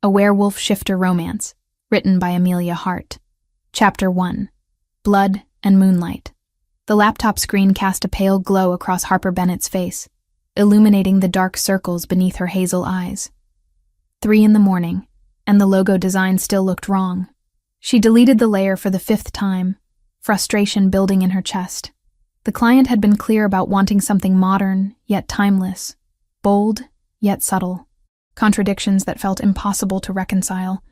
A Werewolf Shifter Romance, written by Amelia Hart. Chapter 1. Blood and Moonlight. The laptop screen cast a pale glow across Harper Bennett's face, illuminating the dark circles beneath her hazel eyes. 3 a.m, and the logo design still looked wrong. She deleted the layer for the 5th time, frustration building in her chest. The client had been clear about wanting something modern, yet timeless, bold, yet subtle. Contradictions that felt impossible to reconcile,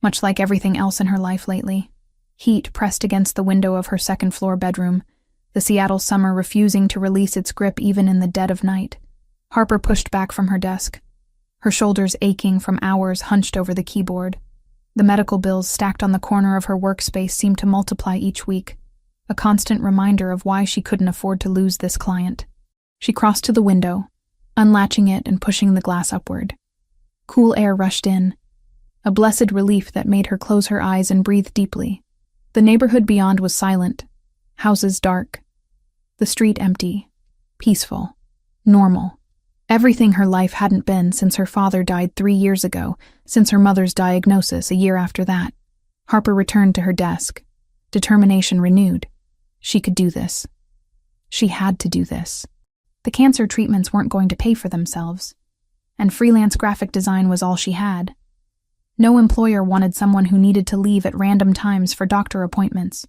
much like everything else in her life lately. Heat pressed against the window of her second-floor bedroom, the Seattle summer refusing to release its grip even in the dead of night. Harper pushed back from her desk, her shoulders aching from hours hunched over the keyboard. The medical bills stacked on the corner of her workspace seemed to multiply each week, a constant reminder of why she couldn't afford to lose this client. She crossed to the window, unlatching it and pushing the glass upward. Cool air rushed in, a blessed relief that made her close her eyes and breathe deeply. The neighborhood beyond was silent, houses dark, the street empty, peaceful, normal. Everything her life hadn't been since her father died 3 years ago, since her mother's diagnosis a year after that. Harper returned to her desk, determination renewed. She could do this. She had to do this. The cancer treatments weren't going to pay for themselves, and freelance graphic design was all she had. No employer wanted someone who needed to leave at random times for doctor appointments,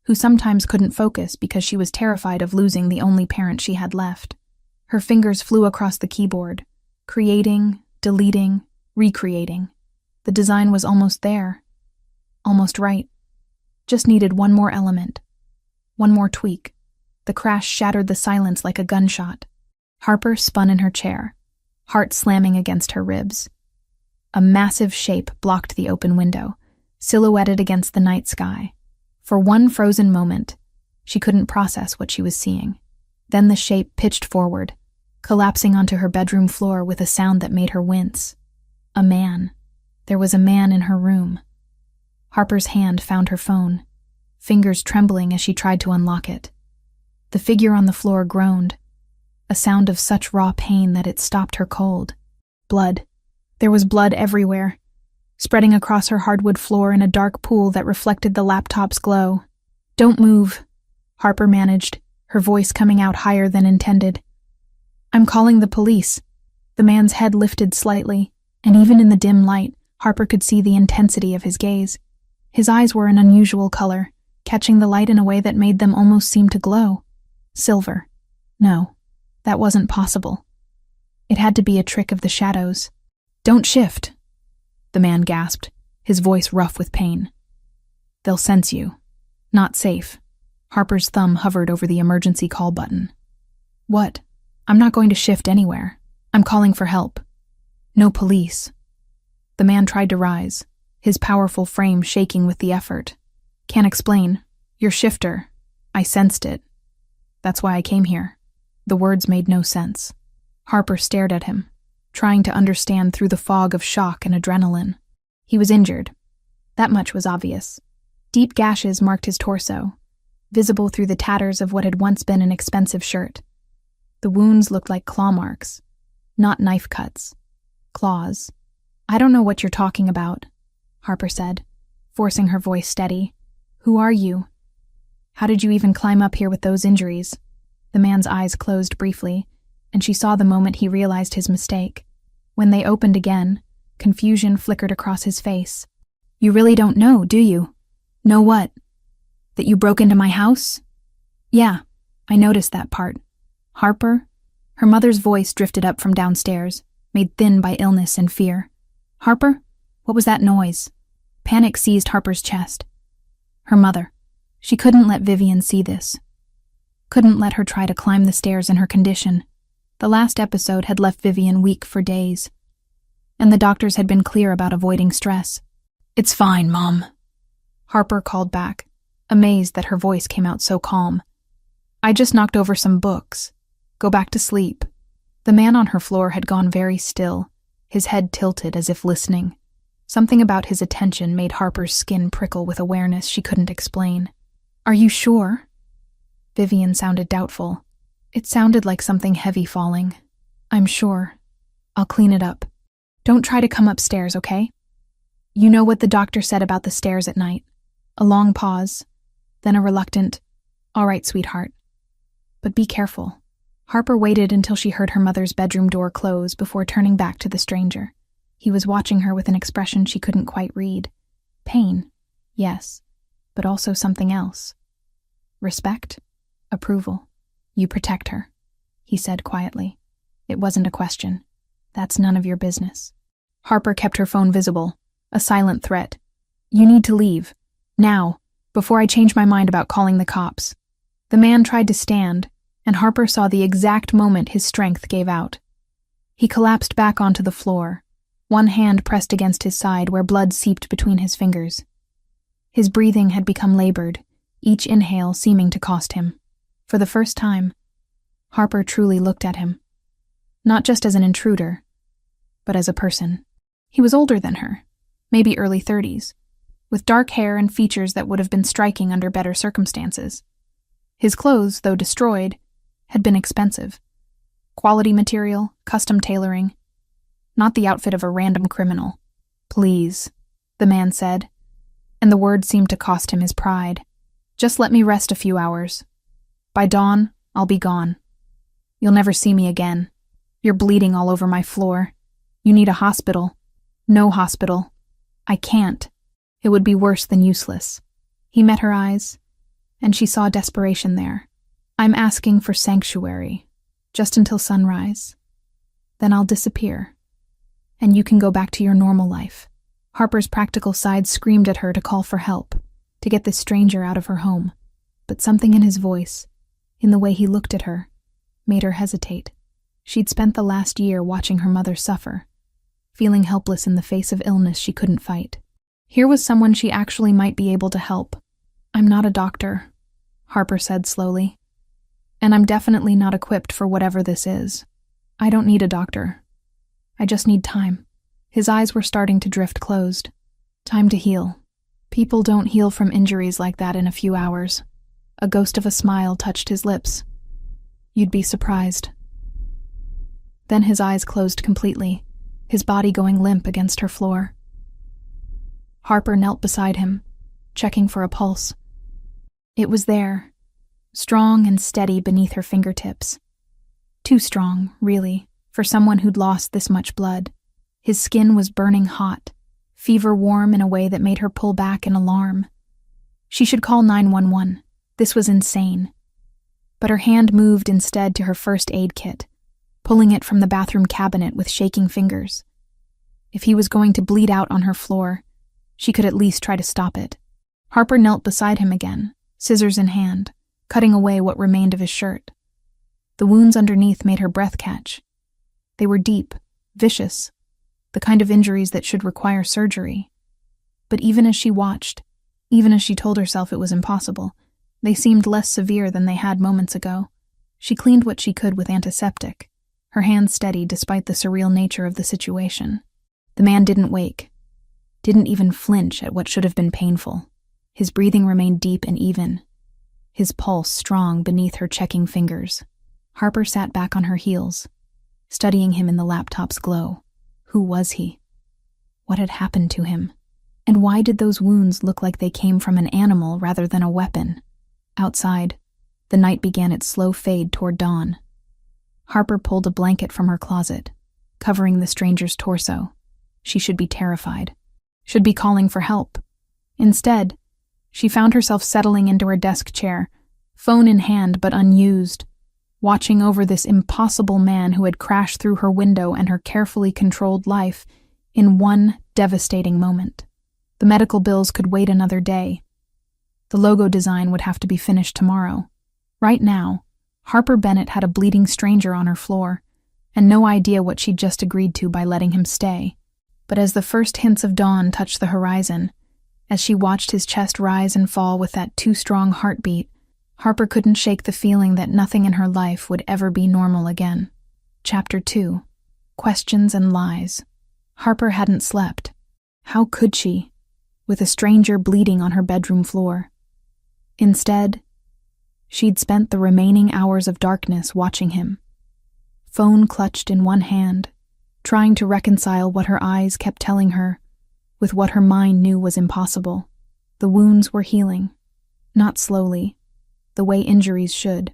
who sometimes couldn't focus because she was terrified of losing the only parent she had left. Her fingers flew across the keyboard, creating, deleting, recreating. The design was almost there, almost right. Just needed one more element, one more tweak. The crash shattered the silence like a gunshot. Harper spun in her chair, heart slamming against her ribs. A massive shape blocked the open window, silhouetted against the night sky. For one frozen moment, she couldn't process what she was seeing. Then the shape pitched forward, collapsing onto her bedroom floor with a sound that made her wince. A man. There was a man in her room. Harper's hand found her phone, fingers trembling as she tried to unlock it. The figure on the floor groaned, a sound of such raw pain that it stopped her cold. Blood. There was blood everywhere, spreading across her hardwood floor in a dark pool that reflected the laptop's glow. "Don't move," Harper managed, her voice coming out higher than intended. "I'm calling the police." The man's head lifted slightly, and even in the dim light, Harper could see the intensity of his gaze. His eyes were an unusual color, catching the light in a way that made them almost seem to glow. Silver. No. That wasn't possible. It had to be a trick of the shadows. "Don't shift," the man gasped, his voice rough with pain. "They'll sense you. Not safe." Harper's thumb hovered over the emergency call button. "What? I'm not going to shift anywhere. I'm calling for help." "No police." The man tried to rise, his powerful frame shaking with the effort. "Can't explain. You're shifter. I sensed it. That's why I came here." The words made no sense. Harper stared at him, trying to understand through the fog of shock and adrenaline. He was injured. That much was obvious. Deep gashes marked his torso, visible through the tatters of what had once been an expensive shirt. The wounds looked like claw marks, not knife cuts. Claws. "I don't know what you're talking about," Harper said, forcing her voice steady. "Who are you? How did you even climb up here with those injuries?" The man's eyes closed briefly, and she saw the moment he realized his mistake. When they opened again, confusion flickered across his face. "You really don't know, do you?" "Know what? That you broke into my house?" "Yeah, I noticed that part." "Harper?" Her mother's voice drifted up from downstairs, made thin by illness and fear. "Harper? What was that noise?" Panic seized Harper's chest. Her mother. She couldn't let Vivian see this. Couldn't let her try to climb the stairs in her condition. The last episode had left Vivian weak for days, and the doctors had been clear about avoiding stress. "It's fine, Mom," Harper called back, amazed that her voice came out so calm. "I just knocked over some books. Go back to sleep." The man on her floor had gone very still, his head tilted as if listening. Something about his attention made Harper's skin prickle with awareness she couldn't explain. "Are you sure?" Vivian sounded doubtful. It sounded like something heavy falling. "I'm sure. I'll clean it up. Don't try to come upstairs, okay?" You know what the doctor said about the stairs at night. A long pause, then a reluctant, "All right, sweetheart. But be careful." Harper waited until she heard her mother's bedroom door close before turning back to the stranger. He was watching her with an expression she couldn't quite read. Pain, yes, but also something else. Respect? Approval. "You protect her," he said quietly. It wasn't a question. "That's none of your business." Harper kept her phone visible, a silent threat. "You need to leave. Now, before I change my mind about calling the cops." The man tried to stand, and Harper saw the exact moment his strength gave out. He collapsed back onto the floor, one hand pressed against his side where blood seeped between his fingers. His breathing had become labored, each inhale seeming to cost him. For the first time, Harper truly looked at him. Not just as an intruder, but as a person. He was older than her, maybe early 30s, with dark hair and features that would have been striking under better circumstances. His clothes, though destroyed, had been expensive. Quality material, custom tailoring. Not the outfit of a random criminal. "Please," the man said, and the word seemed to cost him his pride. "Just let me rest a few hours. By dawn, I'll be gone. You'll never see me again. You're bleeding all over my floor. You need a hospital." "No hospital. I can't. It would be worse than useless." He met her eyes, and she saw desperation there. "I'm asking for sanctuary, just until sunrise. Then I'll disappear, and you can go back to your normal life." Harper's practical side screamed at her to call for help, to get this stranger out of her home. But something in his voice, in the way he looked at her, made her hesitate. She'd spent the last year watching her mother suffer, feeling helpless in the face of illness she couldn't fight. Here was someone she actually might be able to help. "I'm not a doctor," Harper said slowly. "And I'm definitely not equipped for whatever this is. I don't need a doctor. I just need time." His eyes were starting to drift closed. Time to heal. People don't heal from injuries like that in a few hours. A ghost of a smile touched his lips. "You'd be surprised." Then his eyes closed completely, his body going limp against her floor. Harper knelt beside him, checking for a pulse. It was there, strong and steady beneath her fingertips. Too strong, really, for someone who'd lost this much blood. His skin was burning hot, fever warm in a way that made her pull back in alarm. She should call 911. This was insane. But her hand moved instead to her first aid kit, pulling it from the bathroom cabinet with shaking fingers. If he was going to bleed out on her floor, she could at least try to stop it. Harper knelt beside him again, scissors in hand, cutting away what remained of his shirt. The wounds underneath made her breath catch. They were deep, vicious, the kind of injuries that should require surgery. But even as she watched, even as she told herself it was impossible, they seemed less severe than they had moments ago. She cleaned what she could with antiseptic, her hands steady despite the surreal nature of the situation. The man didn't wake, didn't even flinch at what should have been painful. His breathing remained deep and even, his pulse strong beneath her checking fingers. Harper sat back on her heels, studying him in the laptop's glow. Who was he? What had happened to him? And why did those wounds look like they came from an animal rather than a weapon? Outside, the night began its slow fade toward dawn. Harper pulled a blanket from her closet, covering the stranger's torso. She should be terrified, should be calling for help. Instead, she found herself settling into her desk chair, phone in hand but unused, watching over this impossible man who had crashed through her window and her carefully controlled life in one devastating moment. The medical bills could wait another day. The logo design would have to be finished tomorrow. Right now, Harper Bennett had a bleeding stranger on her floor, and no idea what she'd just agreed to by letting him stay. But as the first hints of dawn touched the horizon, as she watched his chest rise and fall with that too-strong heartbeat, Harper couldn't shake the feeling that nothing in her life would ever be normal again. Chapter 2. Questions and Lies. Harper hadn't slept. How could she, with a stranger bleeding on her bedroom floor? Instead, she'd spent the remaining hours of darkness watching him, phone clutched in one hand, trying to reconcile what her eyes kept telling her with what her mind knew was impossible. The wounds were healing, not slowly, the way injuries should,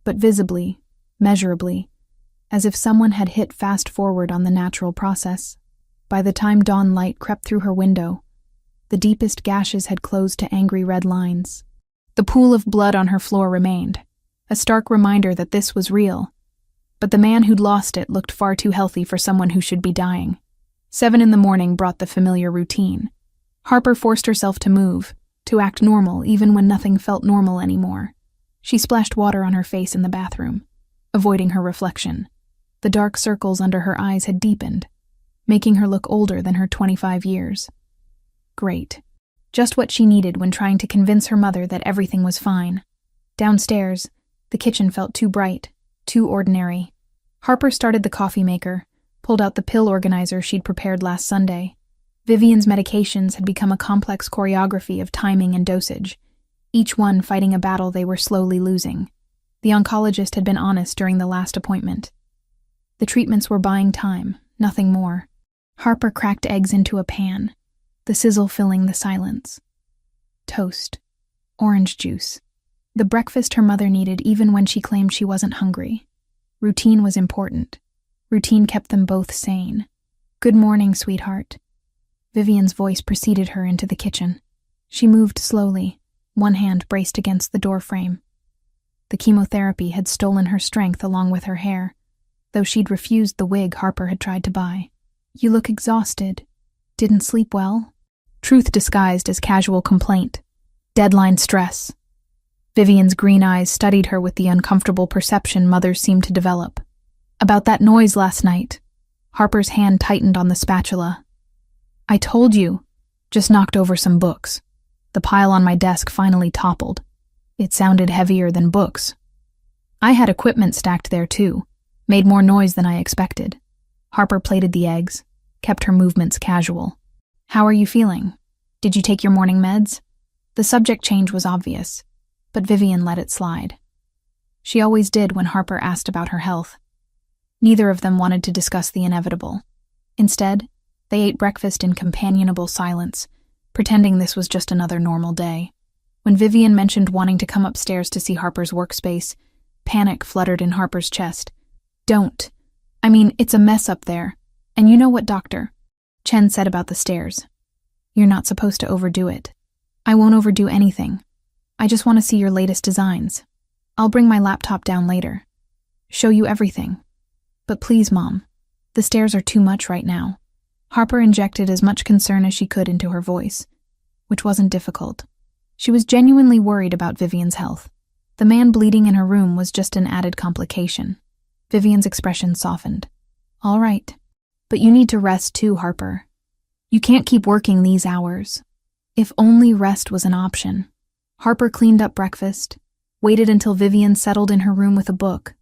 but visibly, measurably, as if someone had hit fast forward on the natural process. By the time dawn light crept through her window, the deepest gashes had closed to angry red lines. The pool of blood on her floor remained, a stark reminder that this was real, but the man who'd lost it looked far too healthy for someone who should be dying. 7 in the morning brought the familiar routine. Harper forced herself to move, to act normal even when nothing felt normal anymore. She splashed water on her face in the bathroom, avoiding her reflection. The dark circles under her eyes had deepened, making her look older than her 25 years. Great. Just what she needed when trying to convince her mother that everything was fine. Downstairs, the kitchen felt too bright, too ordinary. Harper started the coffee maker, pulled out the pill organizer she'd prepared last Sunday. Vivian's medications had become a complex choreography of timing and dosage, each one fighting a battle they were slowly losing. The oncologist had been honest during the last appointment. The treatments were buying time, nothing more. Harper cracked eggs into a pan, the sizzle filling the silence. Toast. Orange juice. The breakfast her mother needed even when she claimed she wasn't hungry. Routine was important. Routine kept them both sane. "Good morning, sweetheart." Vivian's voice preceded her into the kitchen. She moved slowly, one hand braced against the doorframe. The chemotherapy had stolen her strength along with her hair, though she'd refused the wig Harper had tried to buy. "You look exhausted. Didn't sleep well?" Truth disguised as casual complaint. Deadline stress. Vivian's green eyes studied her with the uncomfortable perception mothers seemed to develop. "About that noise last night." Harper's hand tightened on the spatula. "I told you." "Just knocked over some books." The pile on my desk finally toppled. It sounded heavier than books. I had equipment stacked there too, made more noise than I expected. Harper plated the eggs, kept her movements casual. "How are you feeling? Did you take your morning meds?" The subject change was obvious, but Vivian let it slide. She always did when Harper asked about her health. Neither of them wanted to discuss the inevitable. Instead, they ate breakfast in companionable silence, pretending this was just another normal day. When Vivian mentioned wanting to come upstairs to see Harper's workspace, panic fluttered in Harper's chest. "Don't. I mean, it's a mess up there. And you know what Dr. Chen said about the stairs. You're not supposed to overdo it." "I won't overdo anything. I just want to see your latest designs. I'll bring my laptop down later. Show you everything. But please, Mom, the stairs are too much right now." Harper injected as much concern as she could into her voice, which wasn't difficult. She was genuinely worried about Vivian's health. The man bleeding in her room was just an added complication. Vivian's expression softened. "All right. But you need to rest too, Harper. You can't keep working these hours." If only rest was an option. Harper cleaned up breakfast, waited until Vivian settled in her room with a book,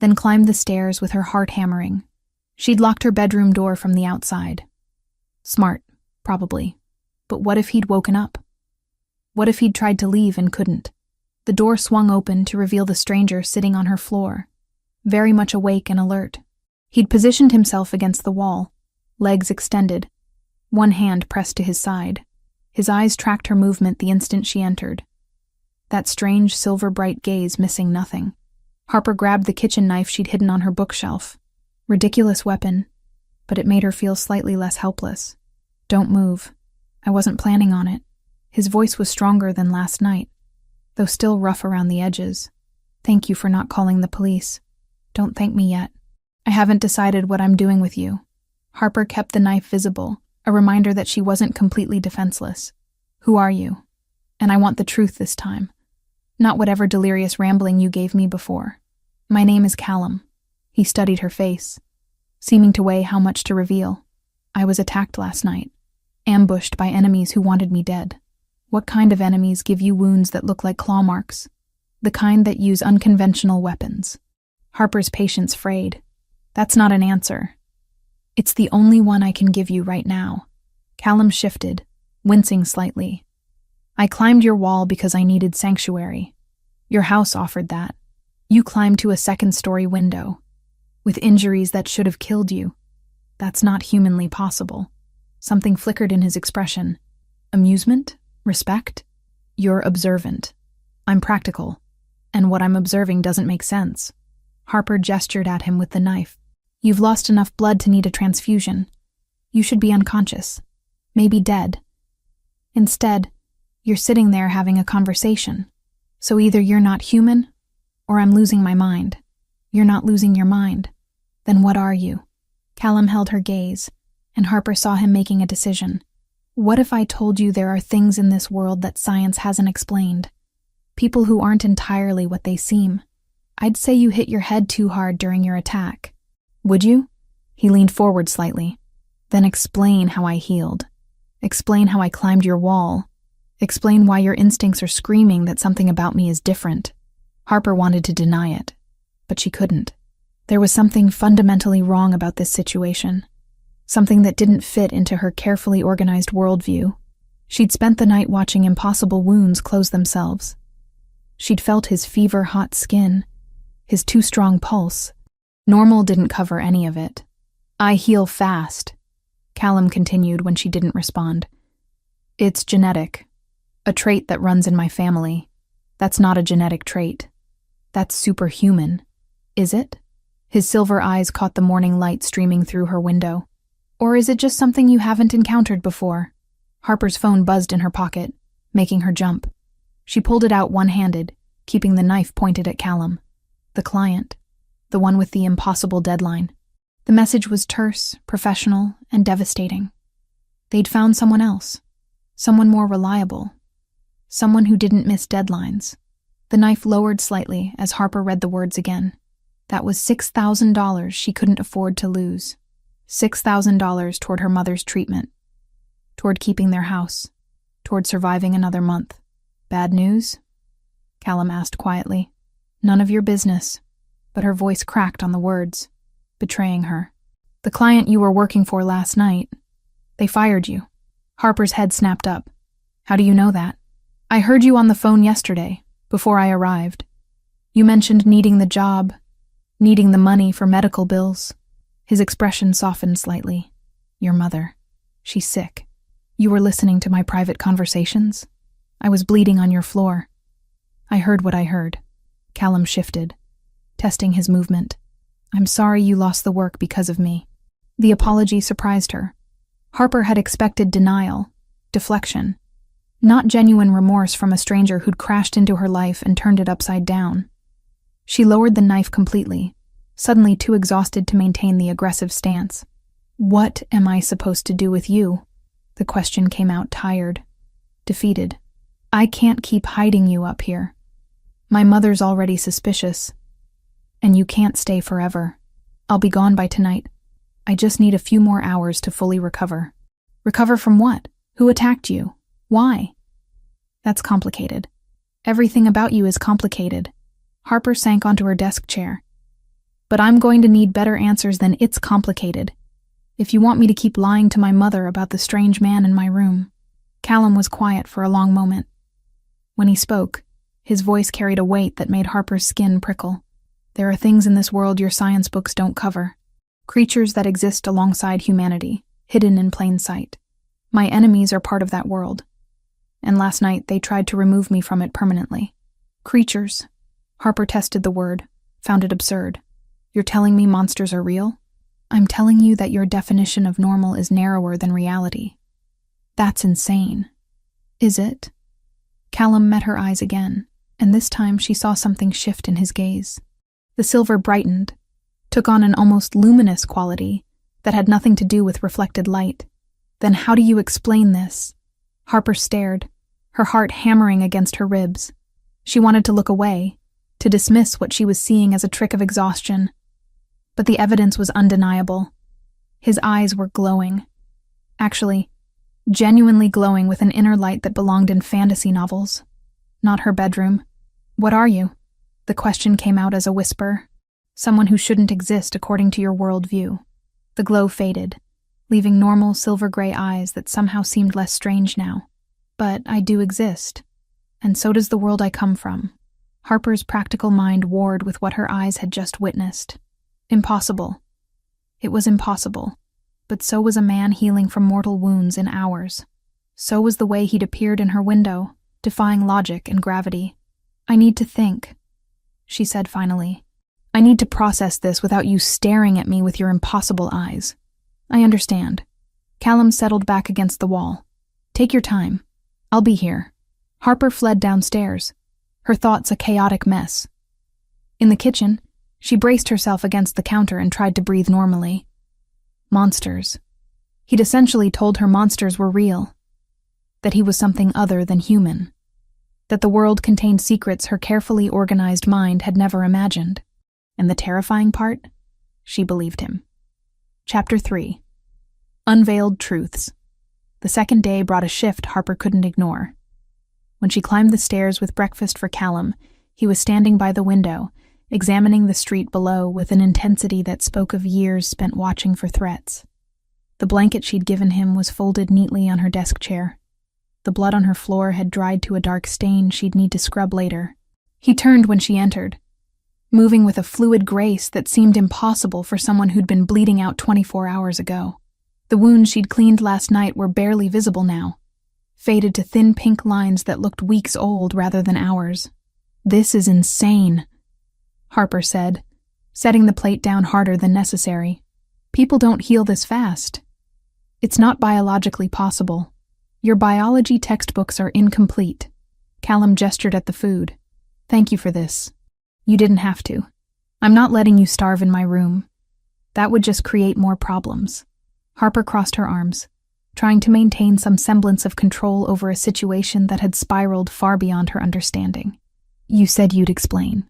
then climbed the stairs with her heart hammering. She'd locked her bedroom door from the outside. Smart, probably. But what if he'd woken up? What if he'd tried to leave and couldn't? The door swung open to reveal the stranger sitting on her floor, very much awake and alert. He'd positioned himself against the wall, legs extended, one hand pressed to his side. His eyes tracked her movement the instant she entered, that strange silver-bright gaze missing nothing. Harper grabbed the kitchen knife she'd hidden on her bookshelf. Ridiculous weapon, but it made her feel slightly less helpless. "Don't move. I wasn't planning on it." His voice was stronger than last night, though still rough around the edges. "Thank you for not calling the police. Don't thank me yet. I haven't decided what I'm doing with you." Harper kept the knife visible, a reminder that she wasn't completely defenseless. "Who are you? And I want the truth this time. Not whatever delirious rambling you gave me before." "My name is Callum." He studied her face, seeming to weigh how much to reveal. "I was attacked last night, ambushed by enemies who wanted me dead." "What kind of enemies give you wounds that look like claw marks?" "The kind that use unconventional weapons." Harper's patience frayed. "That's not an answer. It's the only one I can give you right now." Callum shifted, wincing slightly. "I climbed your wall because I needed sanctuary. Your house offered that. You climbed to a second-story window, with injuries that should have killed you. That's not humanly possible." Something flickered in his expression. Amusement? Respect? You're observant. I'm practical. And what I'm observing doesn't make sense. Harper gestured at him with the knife. You've lost enough blood to need a transfusion. You should be unconscious. Maybe dead. Instead, you're sitting there having a conversation. So either you're not human, or I'm losing my mind. You're not losing your mind. Then what are you? Callum held her gaze, and Harper saw him making a decision. What if I told you there are things in this world that science hasn't explained? People who aren't entirely what they seem. I'd say you hit your head too hard during your attack. Would you? He leaned forward slightly. Then explain how I healed. Explain how I climbed your wall. Explain why your instincts are screaming that something about me is different. Harper wanted to deny it, but she couldn't. There was something fundamentally wrong about this situation. Something that didn't fit into her carefully organized worldview. She'd spent the night watching impossible wounds close themselves. She'd felt his fever-hot skin, his too-strong pulse. Normal didn't cover any of it. I heal fast, Callum continued when she didn't respond. It's genetic. A trait that runs in my family. That's not a genetic trait. That's superhuman. Is it? His silver eyes caught the morning light streaming through her window. Or is it just something you haven't encountered before? Harper's phone buzzed in her pocket, making her jump. She pulled it out one-handed, keeping the knife pointed at Callum. The client. The one with the impossible deadline. The message was terse, professional, and devastating. They'd found someone else. Someone more reliable. Someone who didn't miss deadlines. The knife lowered slightly as Harper read the words again. That was $6,000 she couldn't afford to lose. $6,000 toward her mother's treatment. Toward keeping their house. Toward surviving another month. Bad news? Callum asked quietly. None of your business. But her voice cracked on the words, betraying her. The client you were working for last night, they fired you. Harper's head snapped up. How do you know that? I heard you on the phone yesterday, before I arrived. You mentioned needing the job, needing the money for medical bills. His expression softened slightly. Your mother. She's sick. You were listening to my private conversations? I was bleeding on your floor. I heard what I heard. Callum shifted, testing his movement. I'm sorry you lost the work because of me. The apology surprised her. Harper had expected denial, deflection, not genuine remorse from a stranger who'd crashed into her life and turned it upside down. She lowered the knife completely, suddenly too exhausted to maintain the aggressive stance. What am I supposed to do with you? The question came out tired, defeated. I can't keep hiding you up here. My mother's already suspicious. And you can't stay forever. I'll be gone by tonight. I just need a few more hours to fully recover. Recover from what? Who attacked you? Why? That's complicated. Everything about you is complicated. Harper sank onto her desk chair. But I'm going to need better answers than it's complicated. If you want me to keep lying to my mother about the strange man in my room. Callum was quiet for a long moment. When he spoke, his voice carried a weight that made Harper's skin prickle. There are things in this world your science books don't cover. Creatures that exist alongside humanity, hidden in plain sight. My enemies are part of that world. And last night they tried to remove me from it permanently. Creatures. Harper tested the word, found it absurd. You're telling me monsters are real? I'm telling you that your definition of normal is narrower than reality. That's insane. Is it? Callum met her eyes again, and this time she saw something shift in his gaze. The silver brightened, took on an almost luminous quality that had nothing to do with reflected light. Then how do you explain this? Harper stared, her heart hammering against her ribs. She wanted to look away, to dismiss what she was seeing as a trick of exhaustion. But the evidence was undeniable. His eyes were glowing. Actually, genuinely glowing with an inner light that belonged in fantasy novels. Not her bedroom. What are you? The question came out as a whisper. Someone who shouldn't exist according to your worldview. The glow faded, leaving normal silver-gray eyes that somehow seemed less strange now. But I do exist. And so does the world I come from. Harper's practical mind warred with what her eyes had just witnessed. Impossible. It was impossible. but so was a man healing from mortal wounds in hours. So was the way he'd appeared in her window, defying logic and gravity. "I need to think," she said finally. "I need to process this without you staring at me with your impossible eyes." "I understand." Callum settled back against the wall. "Take your time. I'll be here." Harper fled downstairs, her thoughts a chaotic mess. In the kitchen, she braced herself against the counter and tried to breathe normally. Monsters. He'd essentially told her monsters were real, that he was something other than human, that the world contained secrets her carefully organized mind had never imagined. And the terrifying part? She believed him. Chapter 3. Unveiled Truths. The second day brought a shift Harper couldn't ignore. When she climbed the stairs with breakfast for Callum, he was standing by the window, examining the street below with an intensity that spoke of years spent watching for threats. The blanket she'd given him was folded neatly on her desk chair. The blood on her floor had dried to a dark stain she'd need to scrub later. He turned when she entered, moving with a fluid grace that seemed impossible for someone who'd been bleeding out 24 hours ago. The wounds she'd cleaned last night were barely visible now, faded to thin pink lines that looked weeks old rather than hours. "This is insane," Harper said, setting the plate down harder than necessary. "People don't heal this fast. It's not biologically possible. Your biology textbooks are incomplete." Callum gestured at the food. "Thank you for this. You didn't have to. I'm not letting you starve in my room. That would just create more problems." Harper crossed her arms, trying to maintain some semblance of control over a situation that had spiraled far beyond her understanding. "You said you'd explain.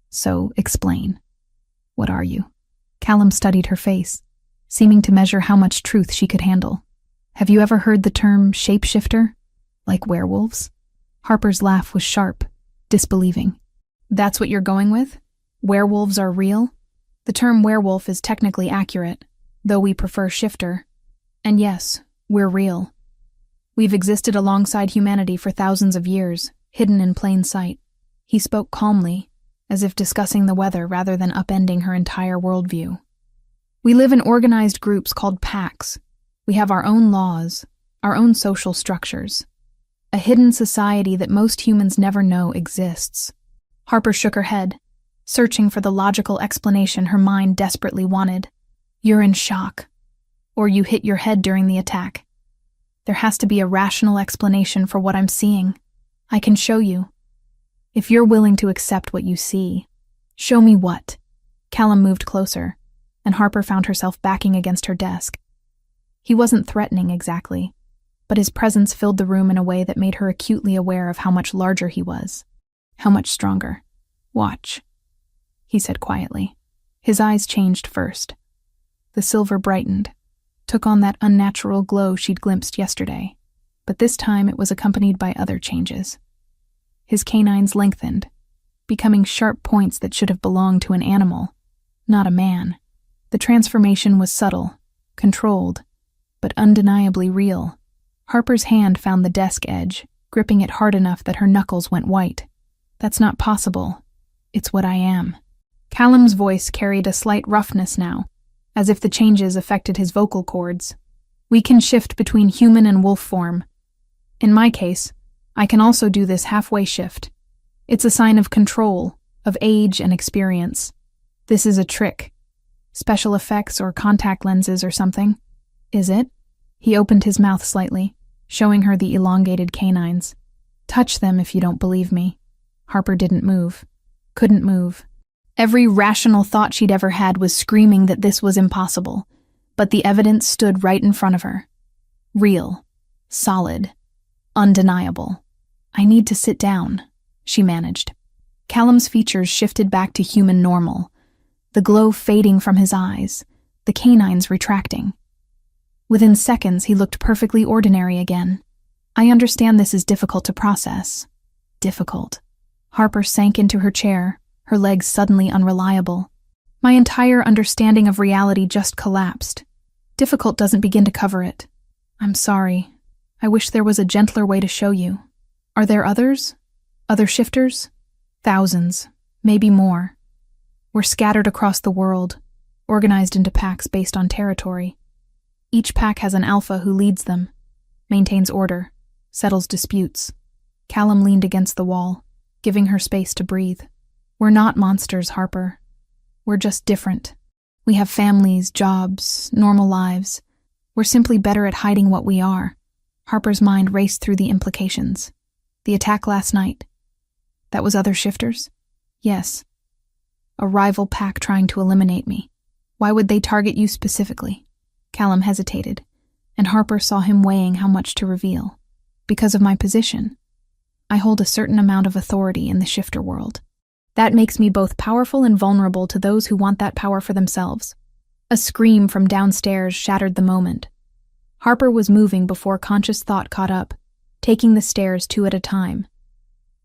So explain. What are you?" Callum studied her face, seeming to measure how much truth she could handle. "Have you ever heard the term shapeshifter? Like werewolves?" Harper's laugh was sharp, disbelieving. "That's what you're going with? Werewolves are real?" "The term werewolf is technically accurate, though we prefer shifter. And yes, we're real. We've existed alongside humanity for thousands of years, hidden in plain sight." He spoke calmly, as if discussing the weather rather than upending her entire worldview. "We live in organized groups called packs. We have our own laws, our own social structures. A hidden society that most humans never know exists." Harper shook her head, searching for the logical explanation her mind desperately wanted. "You're in shock. Or you hit your head during the attack. There has to be a rational explanation for what I'm seeing. I can show you. If you're willing to accept what you see." "Show me what?" Callum moved closer, and Harper found herself backing against her desk. He wasn't threatening exactly, but his presence filled the room in a way that made her acutely aware of how much larger he was, how much stronger. "Watch," he said quietly. His eyes changed first. The silver brightened, took on that unnatural glow she'd glimpsed yesterday, but this time it was accompanied by other changes. His canines lengthened, becoming sharp points that should have belonged to an animal, not a man. The transformation was subtle, controlled, but undeniably real. Harper's hand found the desk edge, gripping it hard enough that her knuckles went white. "That's not possible. It's what I am." Callum's voice carried a slight roughness now, as if the changes affected his vocal cords. "We can shift between human and wolf form. In my case, I can also do this halfway shift. It's a sign of control, of age and experience. This is a trick. Special effects or contact lenses or something. Is it?" He opened his mouth slightly, showing her the elongated canines. "Touch them if you don't believe me." Harper didn't move. Couldn't move. Every rational thought she'd ever had was screaming that this was impossible, but the evidence stood right in front of her. Real. Solid. Undeniable. "I need to sit down," she managed. Callum's features shifted back to human normal, the glow fading from his eyes, the canines retracting. Within seconds, he looked perfectly ordinary again. "I understand this is difficult to process." Difficult. Harper sank into her chair, her legs suddenly unreliable. "My entire understanding of reality just collapsed. Difficult doesn't begin to cover it. I'm sorry. I wish there was a gentler way to show you. Are there others? Other shifters? Thousands, maybe more. We're scattered across the world, organized into packs based on territory. Each pack has an alpha who leads them, maintains order, settles disputes. Callum leaned against the wall, giving her space to breathe. We're not monsters, Harper. We're just different. We have families, jobs, normal lives. We're simply better at hiding what we are. Harper's mind raced through the implications. The attack last night. That was other shifters? Yes. A rival pack trying to eliminate me. Why would they target you specifically? Callum hesitated, and Harper saw him weighing how much to reveal. Because of my position. I hold a certain amount of authority in the shifter world. That makes me both powerful and vulnerable to those who want that power for themselves. A scream from downstairs shattered the moment. Harper was moving before conscious thought caught up, taking the stairs 2 at a time.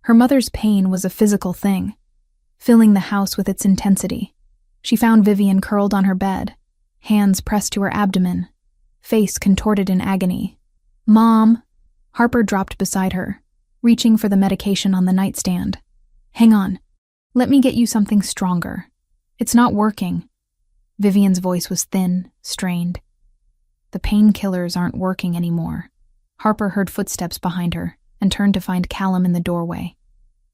Her mother's pain was a physical thing, filling the house with its intensity. She found Vivian curled on her bed, hands pressed to her abdomen, face contorted in agony. "Mom!" Harper dropped beside her, reaching for the medication on the nightstand. "Hang on. Let me get you something stronger. It's not working." Vivian's voice was thin, strained. The painkillers aren't working anymore. Harper heard footsteps behind her and turned to find Callum in the doorway.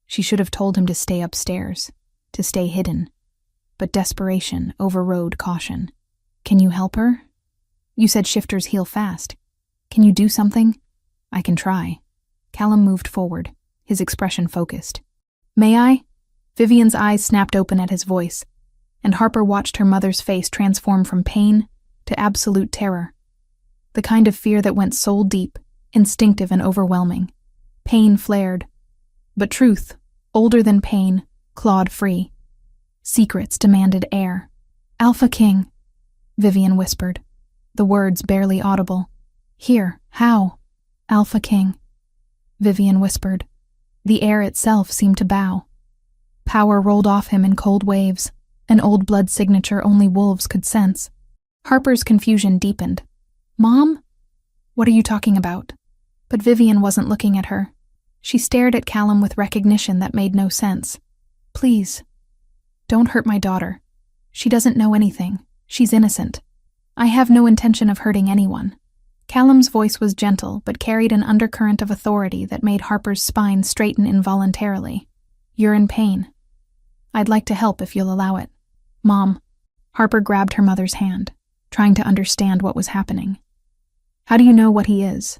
She should have told him to stay upstairs, to stay hidden. But desperation overrode caution. "Can you help her? You said shifters heal fast. Can you do something?" "I can try." Callum moved forward, his expression focused. "May I?" Vivian's eyes snapped open at his voice, and Harper watched her mother's face transform from pain to absolute terror. The kind of fear that went soul deep, instinctive and overwhelming. Pain flared, but truth, older than pain, clawed free. Secrets demanded air. "Alpha King," Vivian whispered, the words barely audible. "Here, how?" "Alpha King," Vivian whispered. The air itself seemed to bow. Power rolled off him in cold waves, an old blood signature only wolves could sense. Harper's confusion deepened. "Mom? What are you talking about?" But Vivian wasn't looking at her. She stared at Callum with recognition that made no sense. "Please, don't hurt my daughter. She doesn't know anything. She's innocent. I have no intention of hurting anyone." Callum's voice was gentle, but carried an undercurrent of authority that made Harper's spine straighten involuntarily. "You're in pain. I'd like to help if you'll allow it." "Mom." Harper grabbed her mother's hand, trying to understand what was happening. "How do you know what he is?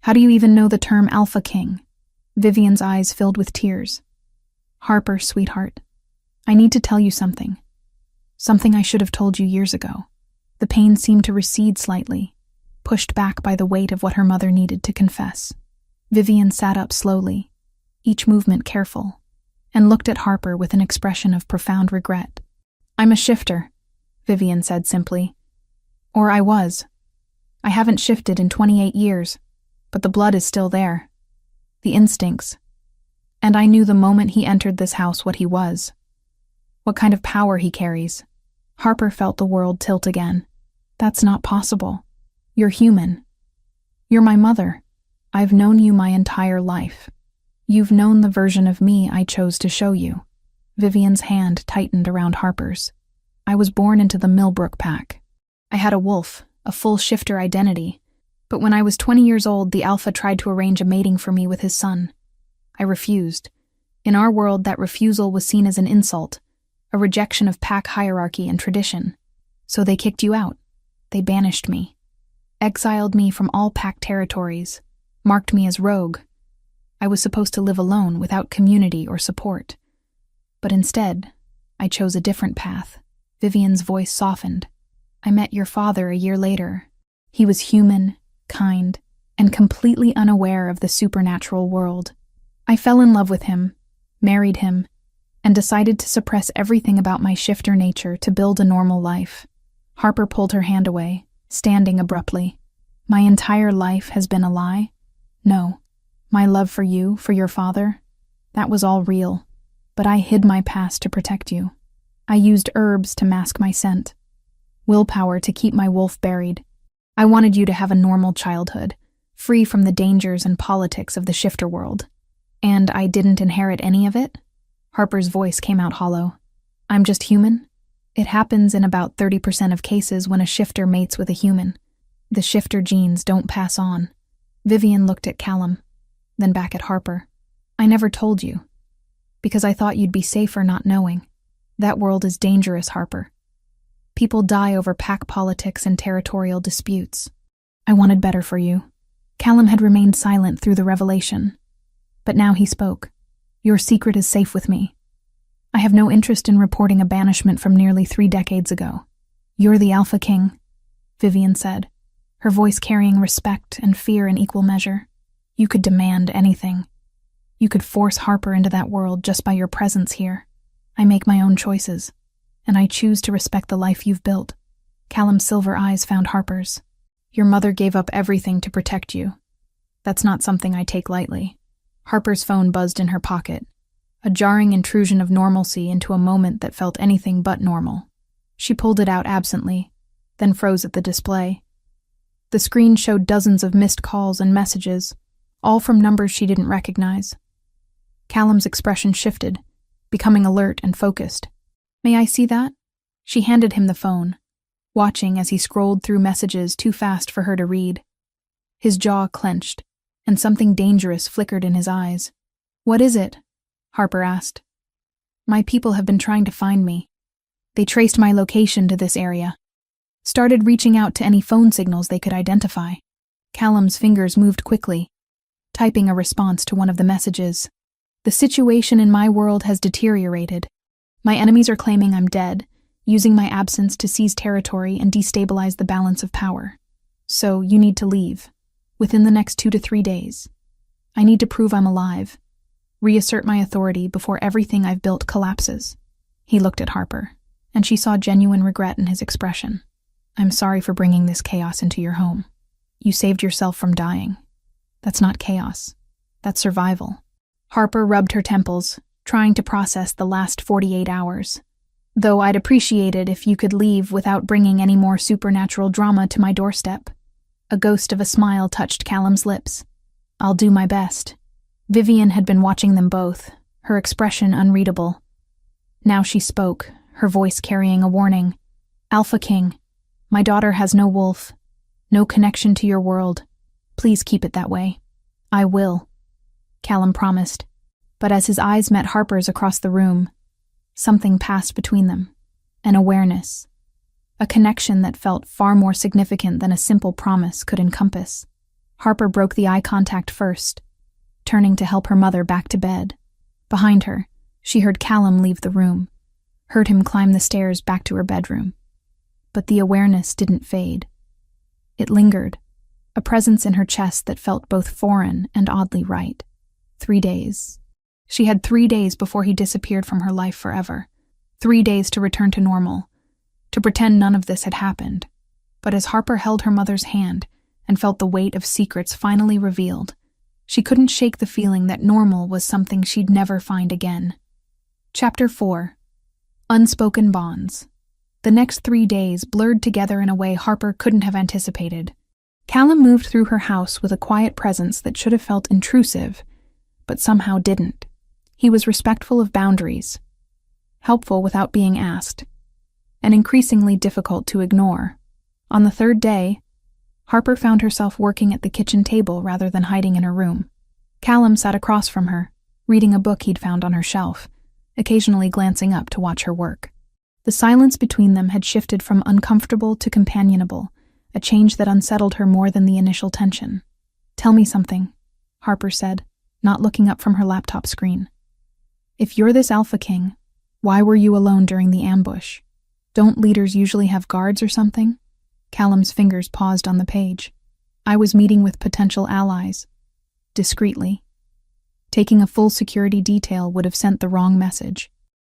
How do you even know the term Alpha King?" Vivian's eyes filled with tears. "Harper, sweetheart, I need to tell you something. Something I should have told you years ago." The pain seemed to recede slightly, pushed back by the weight of what her mother needed to confess. Vivian sat up slowly, each movement careful, and looked at Harper with an expression of profound regret. "I'm a shifter," Vivian said simply. "Or I was. I haven't shifted in 28 years, but the blood is still there. The instincts. And I knew the moment he entered this house what he was. What kind of power he carries." Harper felt the world tilt again. "That's not possible. You're human. You're my mother. I've known you my entire life. You've known the version of me I chose to show you." Vivian's hand tightened around Harper's. "I was born into the Millbrook pack. I had a wolf, a full shifter identity, but when I was 20 years old, the Alpha tried to arrange a mating for me with his son. I refused. In our world, that refusal was seen as an insult, a rejection of pack hierarchy and tradition. So they kicked you out. They banished me, exiled me from all pack territories, marked me as rogue. I was supposed to live alone without community or support. But instead, I chose a different path." Vivian's voice softened. "I met your father a year later. He was human, kind, and completely unaware of the supernatural world. I fell in love with him, married him, and decided to suppress everything about my shifter nature to build a normal life." Harper pulled her hand away, standing abruptly. "My entire life has been a lie? No. My love for you, for your father, that was all real. But I hid my past to protect you. I used herbs to mask my scent, willpower to keep my wolf buried. I wanted you to have a normal childhood, free from the dangers and politics of the shifter world. And I didn't inherit any of it?" Harper's voice came out hollow. "I'm just human? It happens in about 30% of cases when a shifter mates with a human. The shifter genes don't pass on. Vivian looked at Callum, then back at Harper. I never told you, because I thought you'd be safer not knowing. That world is dangerous, Harper. People die over pack politics and territorial disputes. I wanted better for you. Callum had remained silent through the revelation, but now he spoke. Your secret is safe with me. I have no interest in reporting a banishment from nearly 3 decades ago. You're the Alpha King, Vivian said, her voice carrying respect and fear in equal measure. You could demand anything. You could force Harper into that world just by your presence here. I make my own choices, and I choose to respect the life you've built. Callum's silver eyes found Harper's. Your mother gave up everything to protect you. That's not something I take lightly. Harper's phone buzzed in her pocket, a jarring intrusion of normalcy into a moment that felt anything but normal. She pulled it out absently, then froze at the display. The screen showed dozens of missed calls and messages, all from numbers she didn't recognize. Callum's expression shifted, becoming alert and focused. May I see that? She handed him the phone, watching as he scrolled through messages too fast for her to read. His jaw clenched, and something dangerous flickered in his eyes. What is it? Harper asked. My people have been trying to find me. They traced my location to this area. Started reaching out to any phone signals they could identify. Callum's fingers moved quickly, typing a response to one of the messages. The situation in my world has deteriorated. My enemies are claiming I'm dead, using my absence to seize territory and destabilize the balance of power. So you need to leave, within the next 2 to 3 days. I need to prove I'm alive, reassert my authority before everything I've built collapses. He looked at Harper, and she saw genuine regret in his expression. I'm sorry for bringing this chaos into your home. You saved yourself from dying. That's not chaos. That's survival. Harper rubbed her temples, trying to process the last 48 hours. Though I'd appreciate it if you could leave without bringing any more supernatural drama to my doorstep. A ghost of a smile touched Callum's lips. I'll do my best. Vivian had been watching them both, her expression unreadable. Now she spoke, her voice carrying a warning. Alpha King, my daughter has no wolf, no connection to your world. Please keep it that way. I will, Callum promised. But as his eyes met Harper's across the room, something passed between them, an awareness, a connection that felt far more significant than a simple promise could encompass. Harper broke the eye contact first, turning to help her mother back to bed. Behind her, she heard Callum leave the room, heard him climb the stairs back to her bedroom. But the awareness didn't fade. It lingered, a presence in her chest that felt both foreign and oddly right. 3 days. She had 3 days before he disappeared from her life forever. 3 days to return to normal, to pretend none of this had happened. But as Harper held her mother's hand and felt the weight of secrets finally revealed, she couldn't shake the feeling that normal was something she'd never find again. Chapter 4. Unspoken Bonds. The next 3 days blurred together in a way Harper couldn't have anticipated. Callum moved through her house with a quiet presence that should have felt intrusive, but somehow didn't. He was respectful of boundaries, helpful without being asked, and increasingly difficult to ignore. On the 3rd day, Harper found herself working at the kitchen table rather than hiding in her room. Callum sat across from her, reading a book he'd found on her shelf, occasionally glancing up to watch her work. The silence between them had shifted from uncomfortable to companionable, a change that unsettled her more than the initial tension. Tell me something, Harper said, not looking up from her laptop screen. If you're this Alpha King, why were you alone during the ambush? Don't leaders usually have guards or something? Callum's fingers paused on the page. I was meeting with potential allies. Discreetly. Taking a full security detail would have sent the wrong message.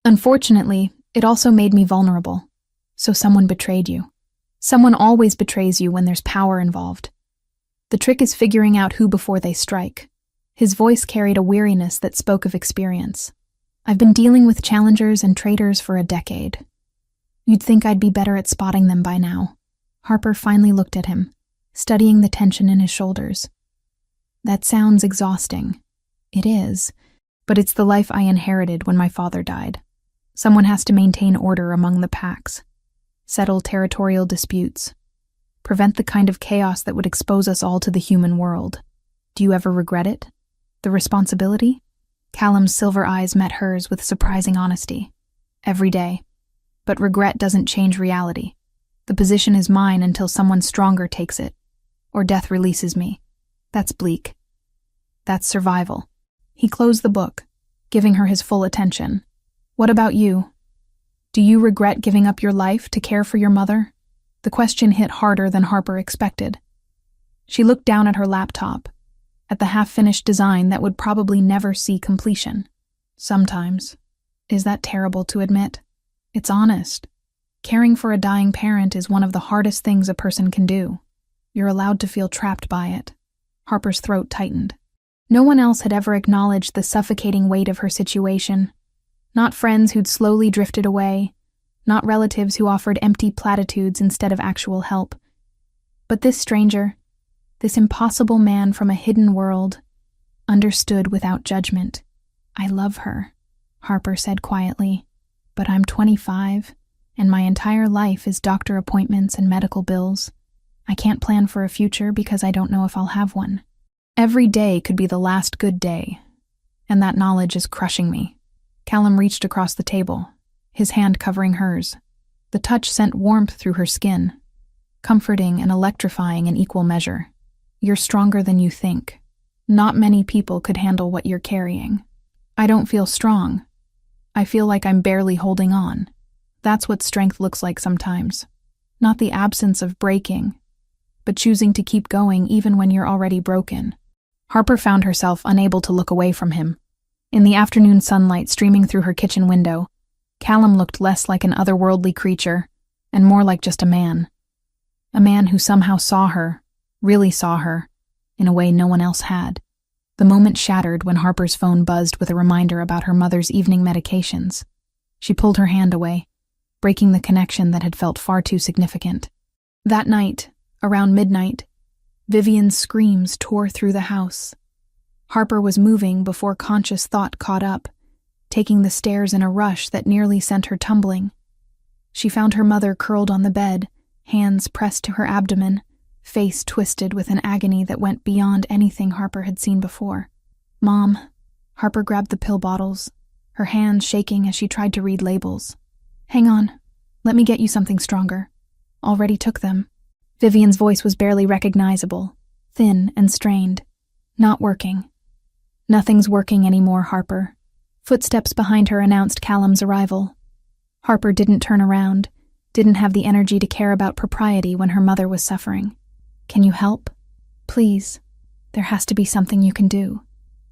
Unfortunately, it also made me vulnerable. So someone betrayed you. Someone always betrays you when there's power involved. The trick is figuring out who before they strike. His voice carried a weariness that spoke of experience. I've been dealing with challengers and traitors for a decade. You'd think I'd be better at spotting them by now. Harper finally looked at him, studying the tension in his shoulders. That sounds exhausting. It is, but it's the life I inherited when my father died. Someone has to maintain order among the packs, settle territorial disputes, Prevent the kind of chaos that would expose us all to the human world. Do you ever regret it? The responsibility? Callum's silver eyes met hers with surprising honesty. Every day. But regret doesn't change reality. The position is mine until someone stronger takes it. Or death releases me. That's bleak. That's survival. He closed the book, giving her his full attention. What about you? Do you regret giving up your life to care for your mother? The question hit harder than Harper expected. She looked down at her laptop, at the half-finished design that would probably never see completion. Sometimes. Is that terrible to admit? It's honest. Caring for a dying parent is one of the hardest things a person can do. You're allowed to feel trapped by it. Harper's throat tightened. No one else had ever acknowledged the suffocating weight of her situation. Not friends who'd slowly drifted away, not relatives who offered empty platitudes instead of actual help. But this stranger, this impossible man from a hidden world, understood without judgment. I love her, Harper said quietly, but I'm 25, and my entire life is doctor appointments and medical bills. I can't plan for a future because I don't know if I'll have one. Every day could be the last good day, and that knowledge is crushing me. Callum reached across the table, his hand covering hers. The touch sent warmth through her skin, comforting and electrifying in equal measure. You're stronger than you think. Not many people could handle what you're carrying. I don't feel strong. I feel like I'm barely holding on. That's what strength looks like sometimes. Not the absence of breaking, but choosing to keep going even when you're already broken. Harper found herself unable to look away from him. In the afternoon sunlight streaming through her kitchen window, Callum looked less like an otherworldly creature and more like just a man. A man who somehow saw her, really saw her, in a way no one else had. The moment shattered when Harper's phone buzzed with a reminder about her mother's evening medications. She pulled her hand away, breaking the connection that had felt far too significant. That night, around midnight, Vivian's screams tore through the house. Harper was moving before conscious thought caught up, taking the stairs in a rush that nearly sent her tumbling. She found her mother curled on the bed, hands pressed to her abdomen, face twisted with an agony that went beyond anything Harper had seen before. "Mom." Harper grabbed the pill bottles, her hands shaking as she tried to read labels. "Hang on. Let me get you something stronger. Already took them." Vivian's voice was barely recognizable, thin and strained. "Not working." "Nothing's working anymore, Harper." Footsteps behind her announced Callum's arrival. Harper didn't turn around, didn't have the energy to care about propriety when her mother was suffering. "Can you help? Please. There has to be something you can do.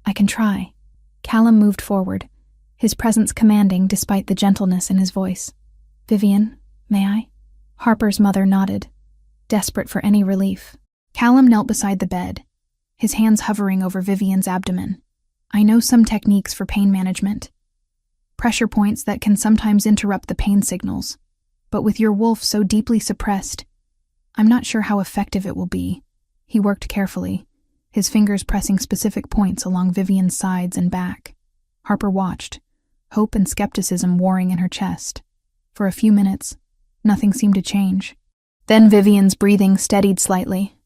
I can try." Callum moved forward, his presence commanding despite the gentleness in his voice. "Vivian, may I?" Harper's mother nodded, desperate for any relief. Callum knelt beside the bed, his hands hovering over Vivian's abdomen. "I know some techniques for pain management. Pressure points that can sometimes interrupt the pain signals. But with your wolf so deeply suppressed, I'm not sure how effective it will be." He worked carefully, his fingers pressing specific points along Vivian's sides and back. Harper watched, hope and skepticism warring in her chest. For a few minutes, nothing seemed to change. Then Vivian's breathing steadied slightly,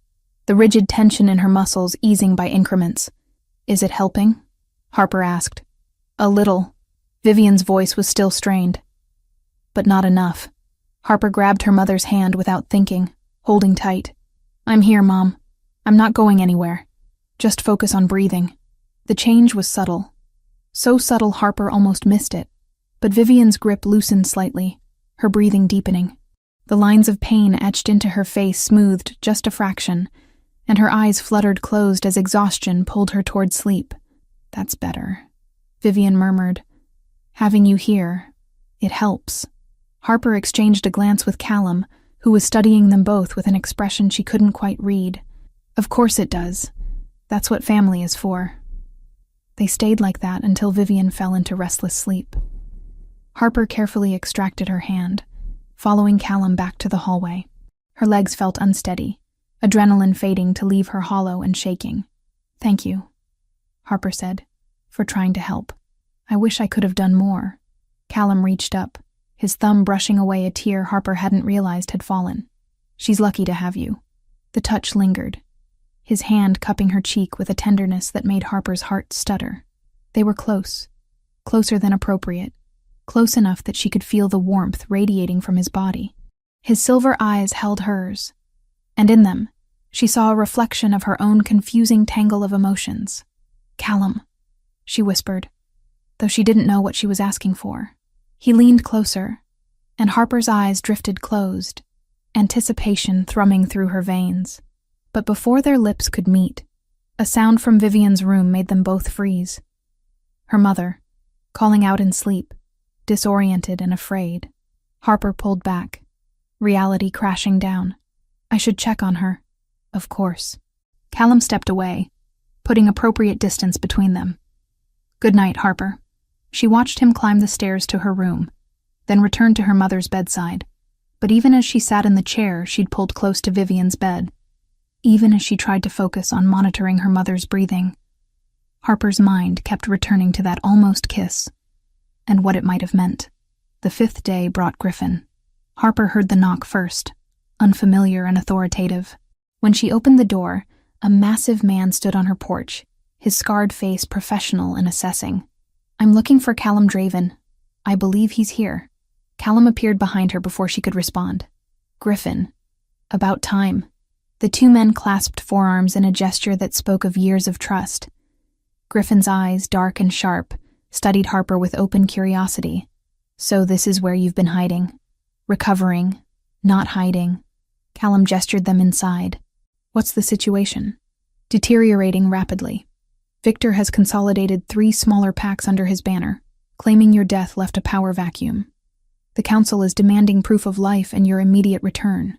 the rigid tension in her muscles easing by increments. "Is it helping?" Harper asked. "A little." Vivian's voice was still strained. But not enough. Harper grabbed her mother's hand without thinking, holding tight. "I'm here, Mom. I'm not going anywhere. Just focus on breathing." The change was subtle. So subtle Harper almost missed it. But Vivian's grip loosened slightly, her breathing deepening. The lines of pain etched into her face smoothed just a fraction, and her eyes fluttered closed as exhaustion pulled her toward sleep. "That's better," Vivian murmured. "Having you here, it helps." Harper exchanged a glance with Callum, who was studying them both with an expression she couldn't quite read. "Of course it does. That's what family is for." They stayed like that until Vivian fell into restless sleep. Harper carefully extracted her hand, following Callum back to the hallway. Her legs felt unsteady, adrenaline fading to leave her hollow and shaking. "Thank you," Harper said, "for trying to help. I wish I could have done more." Callum reached up, his thumb brushing away a tear Harper hadn't realized had fallen. She's lucky to have you." The touch lingered, his hand cupping her cheek with a tenderness that made Harper's heart stutter. They were close, closer than appropriate, close enough that she could feel the warmth radiating from his body. His silver eyes held hers, and in them, she saw a reflection of her own confusing tangle of emotions. "Callum," she whispered, though she didn't know what she was asking for. He leaned closer, and Harper's eyes drifted closed, anticipation thrumming through her veins. But before their lips could meet, a sound from Vivian's room made them both freeze. Her mother, calling out in sleep, disoriented and afraid. Harper pulled back, reality crashing down. "I should check on her." "Of course." Callum stepped away, putting appropriate distance between them. "Good night, Harper." She watched him climb the stairs to her room, then returned to her mother's bedside. But even as she sat in the chair she'd pulled close to Vivian's bed, even as she tried to focus on monitoring her mother's breathing, Harper's mind kept returning to that almost kiss, and what it might have meant. The 5th day brought Griffin. Harper heard the knock first, unfamiliar and authoritative. When she opened the door, a massive man stood on her porch, his scarred face professional and assessing. "I'm looking for Callum Draven. I believe he's here." Callum appeared behind her before she could respond. "Griffin. About time." The two men clasped forearms in a gesture that spoke of years of trust. Griffin's eyes, dark and sharp, studied Harper with open curiosity. "So this is where you've been hiding? Recovering, not hiding." Callum gestured them inside. "What's the situation?" "Deteriorating rapidly. Victor has consolidated 3 smaller packs under his banner, claiming your death left a power vacuum. The council is demanding proof of life and your immediate return.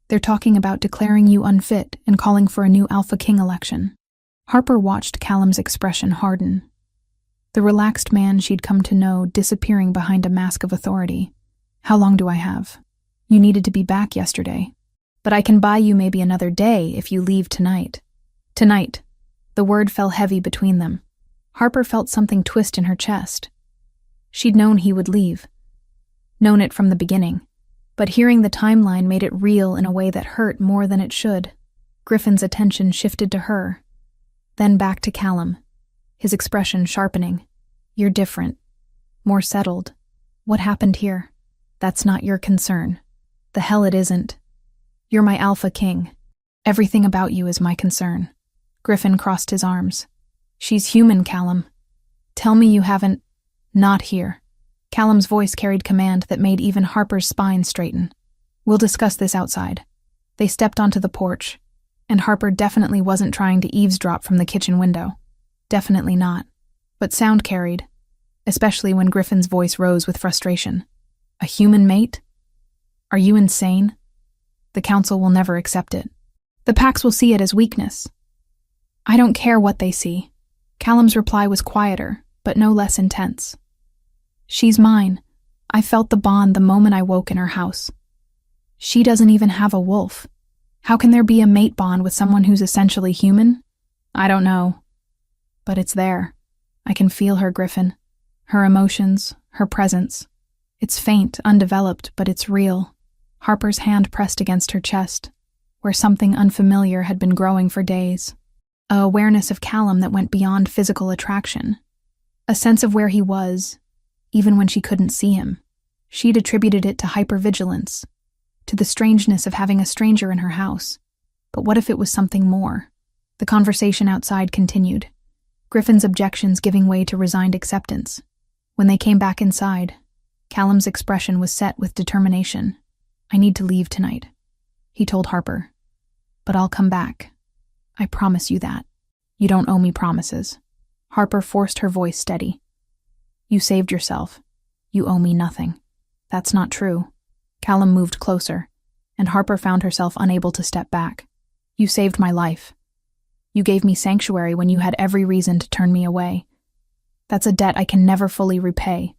They're talking about declaring you unfit and calling for a new Alpha King election." Harper watched Callum's expression harden, the relaxed man she'd come to know disappearing behind a mask of authority. "How long do I have?" "You needed to be back yesterday. But I can buy you maybe another day if you leave tonight." "Tonight." The word fell heavy between them. Harper felt something twist in her chest. She'd known he would leave. Known it from the beginning. But hearing the timeline made it real in a way that hurt more than it should. Griffin's attention shifted to her, then back to Callum, his expression sharpening. "You're different. More settled. What happened here?" "That's not your concern." "The hell it isn't. You're my Alpha King. Everything about you is my concern." Griffin crossed his arms. "She's human, Callum. Tell me you haven't—" "Not here." Callum's voice carried command that made even Harper's spine straighten. "We'll discuss this outside." They stepped onto the porch, and Harper definitely wasn't trying to eavesdrop from the kitchen window. Definitely not. But sound carried, especially when Griffin's voice rose with frustration. "A human mate? Are you insane? The council will never accept it. The Pax will see it as weakness." "I don't care what they see." Callum's reply was quieter, but no less intense. "She's mine. I felt the bond the moment I woke in her house. She doesn't even have a wolf. How can there be a mate bond with someone who's essentially human? I don't know. But it's there. I can feel her, Griffin. Her emotions, her presence. It's faint, undeveloped, but it's real." Harper's hand pressed against her chest, where something unfamiliar had been growing for days. A awareness of Callum that went beyond physical attraction. A sense of where he was, even when she couldn't see him. She'd attributed it to hypervigilance, to the strangeness of having a stranger in her house. But what if it was something more? The conversation outside continued, Griffin's objections giving way to resigned acceptance. When they came back inside, Callum's expression was set with determination. "I need to leave tonight," he told Harper. "But I'll come back. I promise you that. You don't owe me promises." Harper forced her voice steady. "You saved yourself. You owe me nothing." "That's not true." Callum moved closer, and Harper found herself unable to step back. "You saved my life. You gave me sanctuary when you had every reason to turn me away. That's a debt I can never fully repay.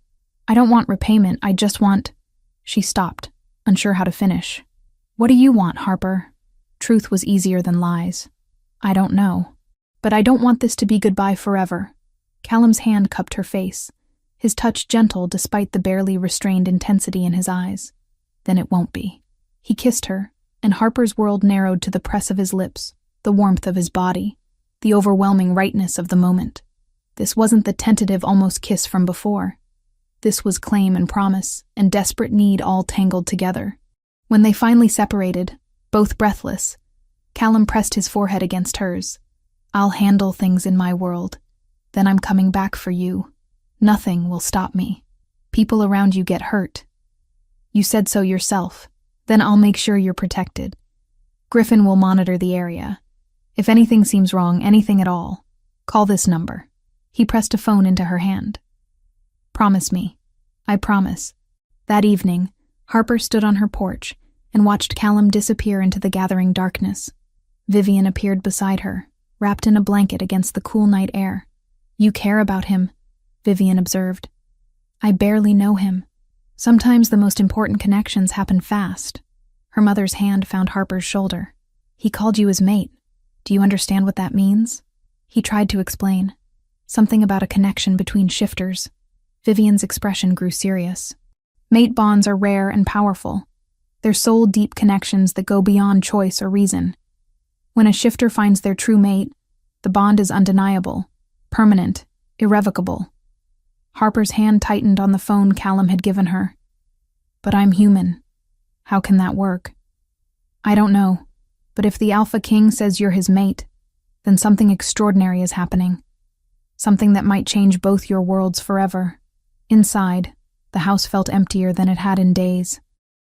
I don't want repayment, I just want—" She stopped, unsure how to finish. "What do you want, Harper?" Truth was easier than lies. "I don't know. But I don't want this to be goodbye forever." Callum's hand cupped her face, his touch gentle despite the barely restrained intensity in his eyes. "Then it won't be." He kissed her, and Harper's world narrowed to the press of his lips, the warmth of his body, the overwhelming rightness of the moment. This wasn't the tentative almost kiss from before. This was claim and promise and desperate need all tangled together. When they finally separated, both breathless, Callum pressed his forehead against hers. "I'll handle things in my world. Then I'm coming back for you. Nothing will stop me. People around you get hurt. You said so yourself. Then I'll make sure you're protected. Griffin will monitor the area. If anything seems wrong, anything at all, call this number." He pressed a phone into her hand. "Promise me." "I promise." That evening, Harper stood on her porch and watched Callum disappear into the gathering darkness. Vivian appeared beside her, wrapped in a blanket against the cool night air. "You care about him," Vivian observed. "I barely know him. Sometimes the most important connections happen fast." Her mother's hand found Harper's shoulder. "He called you his mate. Do you understand what that means?" He tried to explain. Something about a connection between shifters. Vivian's expression grew serious. Mate bonds are rare and powerful. They're soul-deep connections that go beyond choice or reason. When a shifter finds their true mate, the bond is undeniable, permanent, irrevocable. Harper's hand tightened on the phone Callum had given her. "But I'm human. How can that work?" "I don't know, but if the Alpha King says you're his mate, then something extraordinary is happening. Something that might change both your worlds forever." Inside, the house felt emptier than it had in days.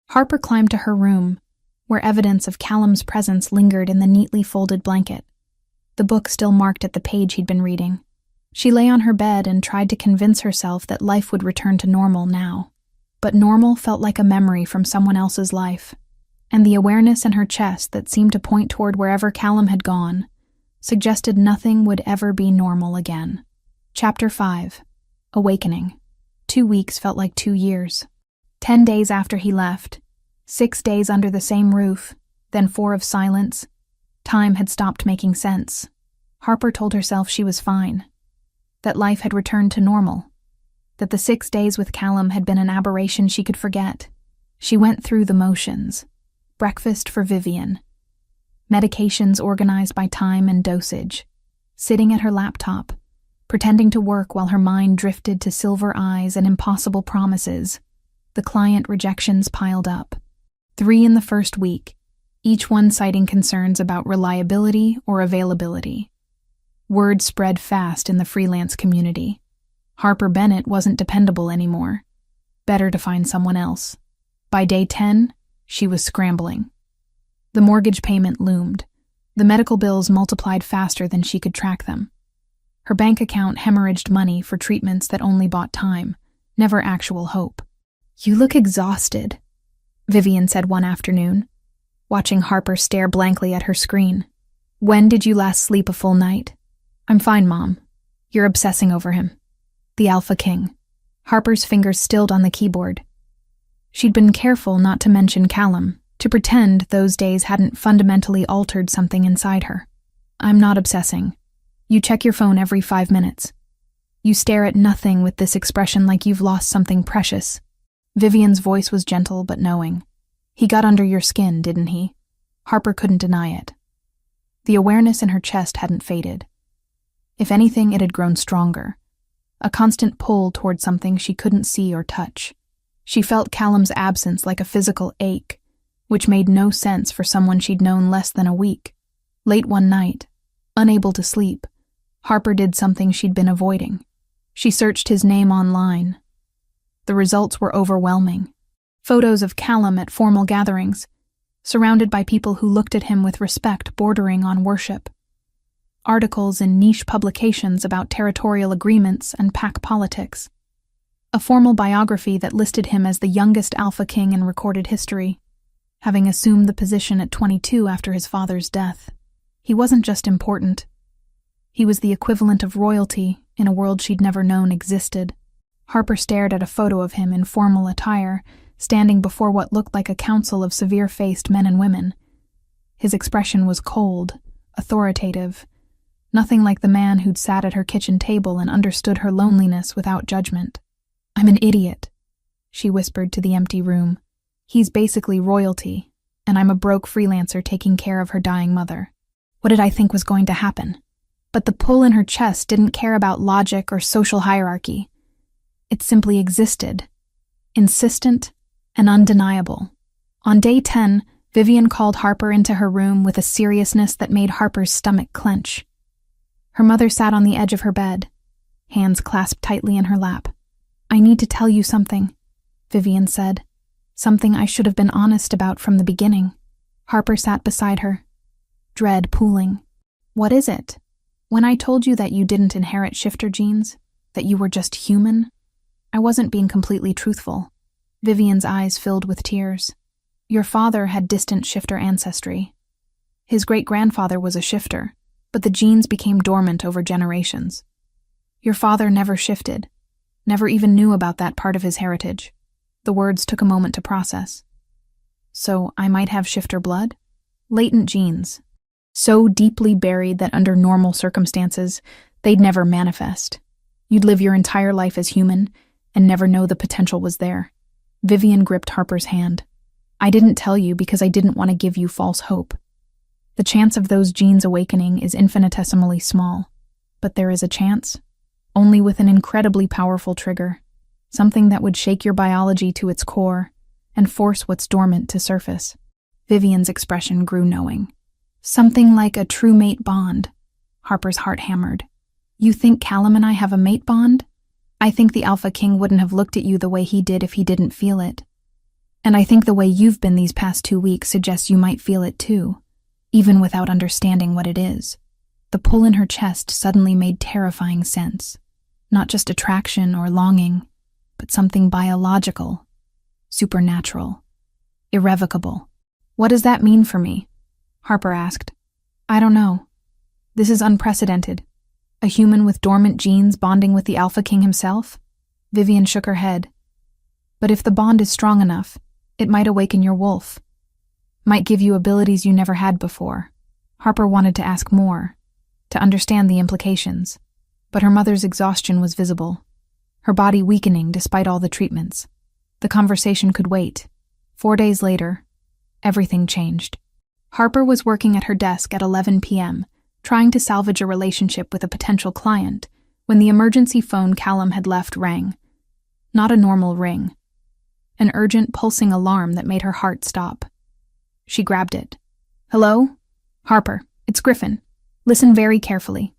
Harper climbed to her room, where evidence of Callum's presence lingered in the neatly folded blanket, the book still marked at the page he'd been reading. She lay on her bed and tried to convince herself that life would return to normal now. But normal felt like a memory from someone else's life, and the awareness in her chest that seemed to point toward wherever Callum had gone suggested nothing would ever be normal again. Chapter 5. Awakening. 2 weeks felt like 2 years. 10 days after he left, 6 days under the same roof, then 4 of silence. Time had stopped making sense. Harper told herself she was fine, that life had returned to normal, that the 6 days with Callum had been an aberration she could forget. She went through the motions. Breakfast for Vivian, medications organized by time and dosage, sitting at her laptop, pretending to work while her mind drifted to silver eyes and impossible promises. The client rejections piled up. 3 in the first week, each one citing concerns about reliability or availability. Word spread fast in the freelance community. Harper Bennett wasn't dependable anymore. Better to find someone else. By day 10, she was scrambling. The mortgage payment loomed. The medical bills multiplied faster than she could track them. Her bank account hemorrhaged money for treatments that only bought time, never actual hope. "You look exhausted," Vivian said one afternoon, watching Harper stare blankly at her screen. "When did you last sleep a full night?" "I'm fine, Mom. You're obsessing over him." The Alpha King. Harper's fingers stilled on the keyboard. She'd been careful not to mention Callum, to pretend those days hadn't fundamentally altered something inside her. "I'm not obsessing. You check your phone every 5 minutes. You stare at nothing with this expression like you've lost something precious." Vivian's voice was gentle but knowing. "He got under your skin, didn't he?" Harper couldn't deny it. The awareness in her chest hadn't faded. If anything, it had grown stronger. A constant pull toward something she couldn't see or touch. She felt Callum's absence like a physical ache, which made no sense for someone she'd known less than a week. Late one night, unable to sleep, Harper did something she'd been avoiding. She searched his name online. The results were overwhelming. Photos of Callum at formal gatherings, surrounded by people who looked at him with respect bordering on worship. Articles in niche publications about territorial agreements and pack politics. A formal biography that listed him as the youngest Alpha King in recorded history, having assumed the position at 22 after his father's death. He wasn't just important. He was the equivalent of royalty in a world she'd never known existed. Harper stared at a photo of him in formal attire, standing before what looked like a council of severe-faced men and women. His expression was cold, authoritative, nothing like the man who'd sat at her kitchen table and understood her loneliness without judgment. "I'm an idiot," she whispered to the empty room. "He's basically royalty. and I'm a broke freelancer taking care of her dying mother. What did I think was going to happen? But the pull in her chest didn't care about logic or social hierarchy. It simply existed, insistent and undeniable. On day 10, Vivian called Harper into her room with a seriousness that made Harper's stomach clench. Her mother sat on the edge of her bed, hands clasped tightly in her lap. "I need to tell you something," Vivian said. "Something I should have been honest about from the beginning." Harper sat beside her, dread pooling. "What is it? When I told you that you didn't inherit shifter genes, that you were just human, I wasn't being completely truthful." Vivian's eyes filled with tears. "Your father had distant shifter ancestry. His great-grandfather was a shifter, but the genes became dormant over generations. Your father never shifted, never even knew about that part of his heritage." The words took a moment to process. "So I might have shifter blood? Latent genes, so deeply buried that under normal circumstances, they'd never manifest. You'd live your entire life as human and never know the potential was there." Vivian gripped Harper's hand. "I didn't tell you because I didn't want to give you false hope. The chance of those genes awakening is infinitesimally small, but there is a chance, only with an incredibly powerful trigger, something that would shake your biology to its core and force what's dormant to surface." Vivian's expression grew knowing. "Something like a true mate bond." Harper's heart hammered. "You think Callum and I have a mate bond? I think the Alpha King wouldn't have looked at you the way he did if he didn't feel it. And I think the way you've been these past 2 weeks suggests you might feel it too, even without understanding what it is." The pull in her chest suddenly made terrifying sense. Not just attraction or longing, but something biological, supernatural, irrevocable. "What does that mean for me?" Harper asked. "I don't know. This is unprecedented. A human with dormant genes bonding with the Alpha King himself?" Vivian shook her head. "But if the bond is strong enough, it might awaken your wolf. Might give you abilities you never had before." Harper wanted to ask more, to understand the implications, but her mother's exhaustion was visible, her body weakening despite all the treatments. The conversation could wait. 4 days later, everything changed. Harper was working at her desk at 11 p.m., trying to salvage a relationship with a potential client, when the emergency phone Callum had left rang. Not a normal ring. An urgent, pulsing alarm that made her heart stop. She grabbed it. "Hello? Harper, it's Griffin. Listen very carefully.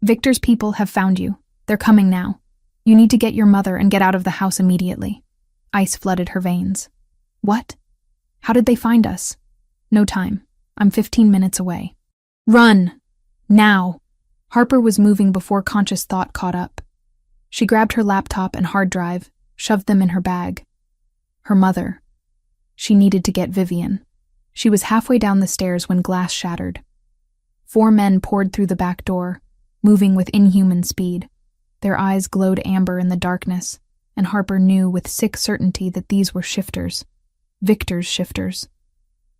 Victor's people have found you. They're coming now. You need to get your mother and get out of the house immediately." Ice flooded her veins. "What? How did they find us?" "No time. I'm 15 minutes away." "Run! Now!" Harper was moving before conscious thought caught up. She grabbed her laptop and hard drive, shoved them in her bag. Her mother. She needed to get Vivian. She was halfway down the stairs when glass shattered. 4 men poured through the back door, moving with inhuman speed. Their eyes glowed amber in the darkness, and Harper knew with sick certainty that these were shifters. Victor's shifters.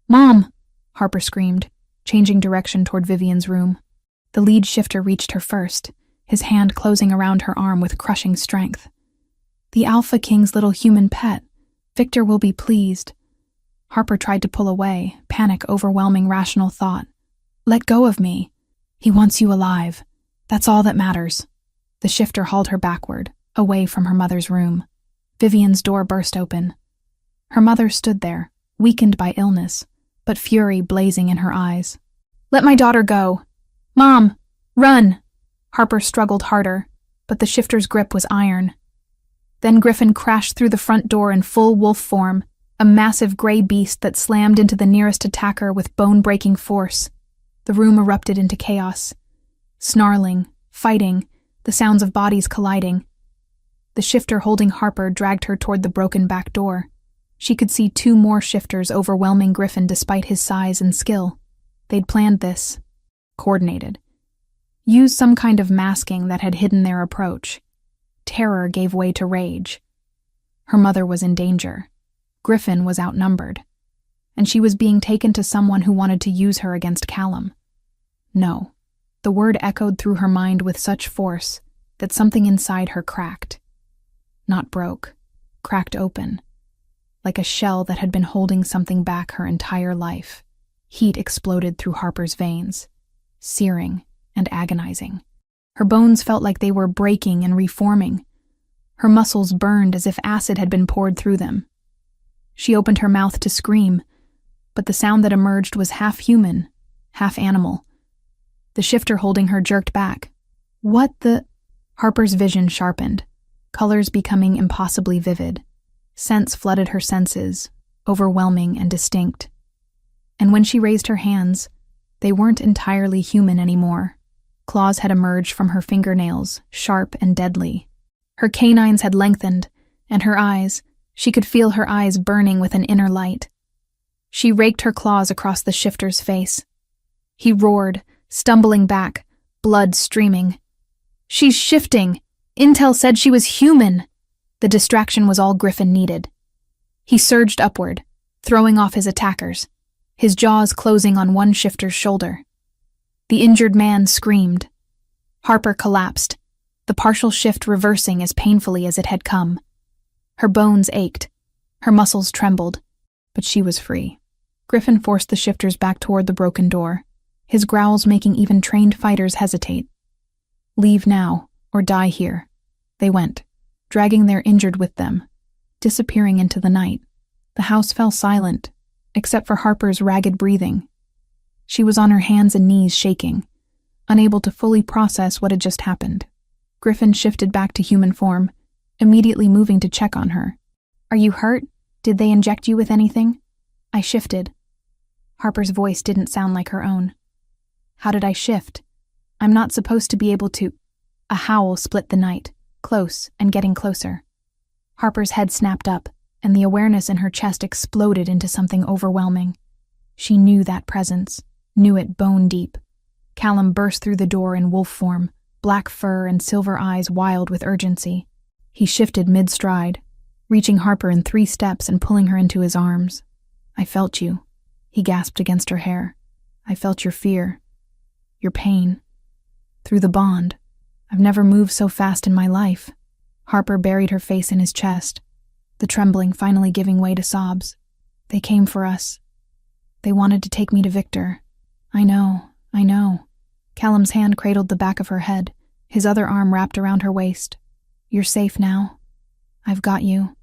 "Mom!" Harper screamed, changing direction toward Vivian's room. The lead shifter reached her first, his hand closing around her arm with crushing strength. "The Alpha King's little human pet. Victor will be pleased." Harper tried to pull away, panic overwhelming rational thought. "Let go of me. He wants you alive. That's all that matters." The shifter hauled her backward, away from her mother's room. Vivian's door burst open. Her mother stood there, weakened by illness, but fury blazing in her eyes. "Let my daughter go. Mom, run!" Harper struggled harder, but the shifter's grip was iron. Then Griffin crashed through the front door in full wolf form, a massive gray beast that slammed into the nearest attacker with bone-breaking force. The room erupted into chaos. Snarling, fighting, the sounds of bodies colliding. The shifter holding Harper dragged her toward the broken back door. She could see 2 more shifters overwhelming Griffin despite his size and skill. They'd planned this. Coordinated. Used some kind of masking that had hidden their approach. Terror gave way to rage. Her mother was in danger. Griffin was outnumbered. And she was being taken to someone who wanted to use her against Callum. No. The word echoed through her mind with such force that something inside her cracked. Not broke. Cracked open. like a shell that had been holding something back her entire life. Heat exploded through Harper's veins, searing and agonizing. Her bones felt like they were breaking and reforming. Her muscles burned as if acid had been poured through them. She opened her mouth to scream, but the sound that emerged was half human, half animal. The shifter holding her jerked back. What the? Harper's vision sharpened, colors becoming impossibly vivid. Scents flooded her senses, overwhelming and distinct. And when she raised her hands, they weren't entirely human anymore. Claws had emerged from her fingernails, sharp and deadly. Her canines had lengthened, and her eyes, she could feel her eyes burning with an inner light. She raked her claws across the shifter's face. He roared, stumbling back, blood streaming. "She's shifting! Intel said she was human!" The distraction was all Griffin needed. He surged upward, throwing off his attackers, his jaws closing on one shifter's shoulder. The injured man screamed. Harper collapsed, the partial shift reversing as painfully as it had come. Her bones ached, her muscles trembled, but she was free. Griffin forced the shifters back toward the broken door, his growls making even trained fighters hesitate. "Leave now, or die here." They went, dragging their injured with them, disappearing into the night. The house fell silent, except for Harper's ragged breathing. She was on her hands and knees shaking, unable to fully process what had just happened. Griffin shifted back to human form, immediately moving to check on her. "Are you hurt? Did they inject you with anything?" I shifted. Harper's voice didn't sound like her own. "How did I shift? I'm not supposed to be able to—" A howl split the night, close and getting closer. Harper's head snapped up, and the awareness in her chest exploded into something overwhelming. She knew that presence, knew it bone deep. Callum burst through the door in wolf form, black fur and silver eyes wild with urgency. He shifted mid-stride, reaching Harper in 3 steps and pulling her into his arms. "I felt you," he gasped against her hair. "I felt your fear, your pain. Through the bond. I've never moved so fast in my life." Harper buried her face in his chest, the trembling finally giving way to sobs. "They came for us. They wanted to take me to Victor." I know. Callum's hand cradled the back of her head, his other arm wrapped around her waist. "You're safe now. I've got you."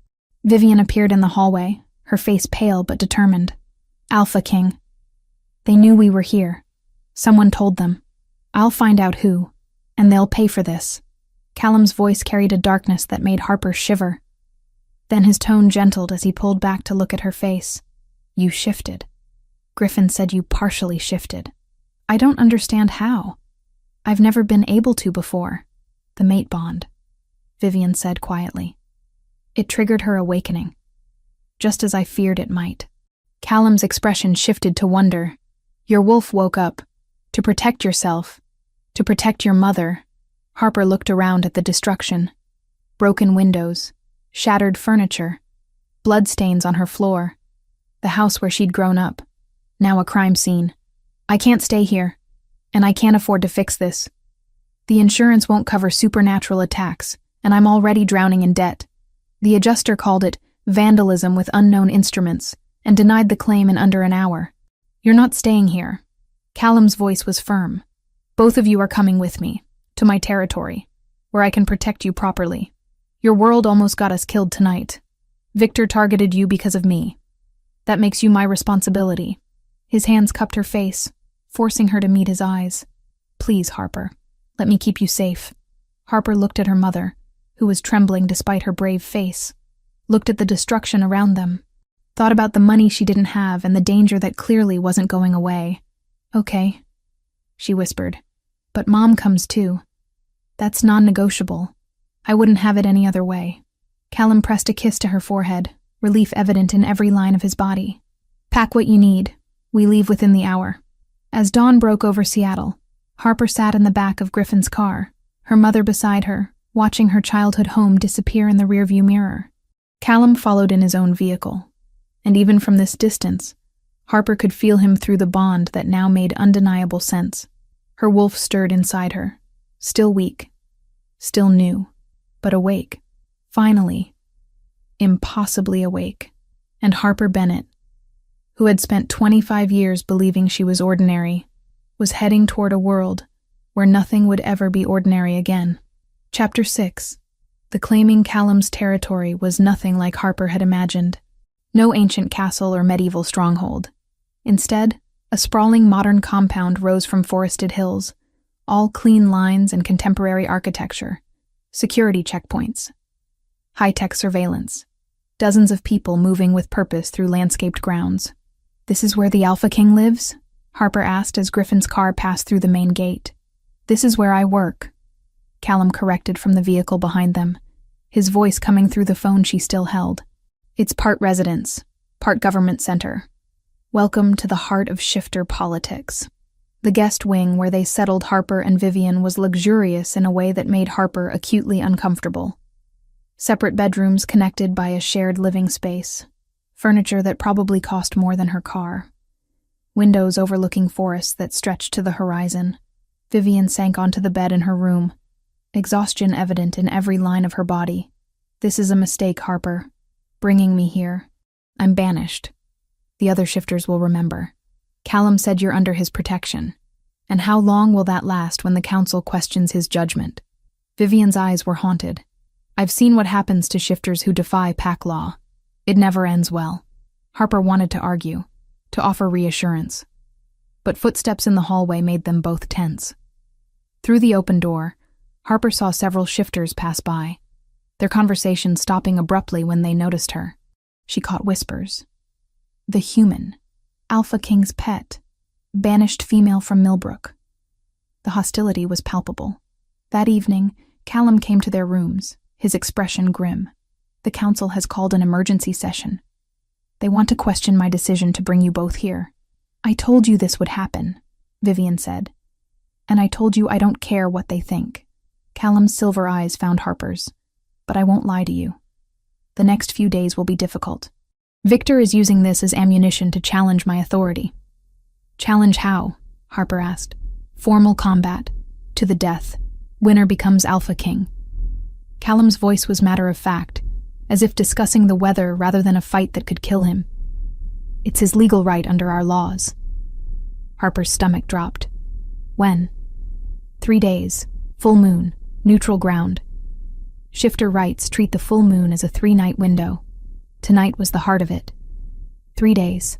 Vivian appeared in the hallway, her face pale but determined. "Alpha King. They knew we were here. Someone told them. I'll find out who, and they'll pay for this." Callum's voice carried a darkness that made Harper shiver. Then his tone gentled as he pulled back to look at her face. "You shifted. Griffin said you partially shifted. I don't understand how. I've never been able to before." "The mate bond," Vivian said quietly. "It triggered her awakening, just as I feared it might." Callum's expression shifted to wonder. "Your wolf woke up. To protect yourself. To protect your mother." Harper looked around at the destruction. Broken windows, shattered furniture, bloodstains on her floor. The house where she'd grown up, now a crime scene. "I can't stay here, and I can't afford to fix this. The insurance won't cover supernatural attacks, and I'm already drowning in debt." The adjuster called it vandalism with unknown instruments and denied the claim in under an hour. "You're not staying here." Callum's voice was firm. "Both of you are coming with me, to my territory, where I can protect you properly. Your world almost got us killed tonight. Victor targeted you because of me. That makes you my responsibility." His hands cupped her face, forcing her to meet his eyes. "Please, Harper, let me keep you safe." Harper looked at her mother, who was trembling despite her brave face, looked at the destruction around them, thought about the money she didn't have and the danger that clearly wasn't going away. "Okay," she whispered, "but Mom comes too. That's non-negotiable. I wouldn't have it any other way." Callum pressed a kiss to her forehead, relief evident in every line of his body. "Pack what you need. We leave within the hour." As dawn broke over Seattle, Harper sat in the back of Griffin's car, her mother beside her, watching her childhood home disappear in the rearview mirror. Callum followed in his own vehicle, and even from this distance, Harper could feel him through the bond that now made undeniable sense. Her wolf stirred inside her, still weak, still new, but awake. Finally, impossibly awake. And Harper Bennett, who had spent 25 years believing she was ordinary, was heading toward a world where nothing would ever be ordinary again. Chapter 6. The claiming Callum's territory was nothing like Harper had imagined. No ancient castle or medieval stronghold. Instead, a sprawling modern compound rose from forested hills, all clean lines and contemporary architecture, security checkpoints, high-tech surveillance, dozens of people moving with purpose through landscaped grounds. "This is where the Alpha King lives?" Harper asked as Griffin's car passed through the main gate. "This is where I work," Callum corrected from the vehicle behind them, his voice coming through the phone she still held. "It's part residence, part government center. Welcome to the heart of shifter politics." The guest wing where they settled Harper and Vivian was luxurious in a way that made Harper acutely uncomfortable. Separate bedrooms connected by a shared living space, furniture that probably cost more than her car, windows overlooking forests that stretched to the horizon. Vivian sank onto the bed in her room, exhaustion evident in every line of her body. "This is a mistake, Harper. Bringing me here. I'm banished. The other shifters will remember. Callum said you're under his protection. And how long will that last when the council questions his judgment?" Vivian's eyes were haunted. "I've seen what happens to shifters who defy pack law. It never ends well." Harper wanted to argue, to offer reassurance. But footsteps in the hallway made them both tense. Through the open door, Harper saw several shifters pass by, their conversation stopping abruptly when they noticed her. She caught whispers. The human, Alpha King's pet, banished female from Millbrook. The hostility was palpable. That evening, Callum came to their rooms, his expression grim. "The council has called an emergency session. They want to question my decision to bring you both here." "I told you this would happen," Vivian said. "And I told you I don't care what they think." Callum's silver eyes found Harper's. "But I won't lie to you. The next few days will be difficult. Victor is using this as ammunition to challenge my authority." "Challenge how?" Harper asked. "Formal combat. To the death. Winner becomes Alpha King." Callum's voice was matter-of-fact, as if discussing the weather rather than a fight that could kill him. "It's his legal right under our laws." Harper's stomach dropped. "When?" 3 days. Full moon. Neutral ground. Shifter rights treat the full moon as a 3-night window. Tonight was the heart of it. 3 days.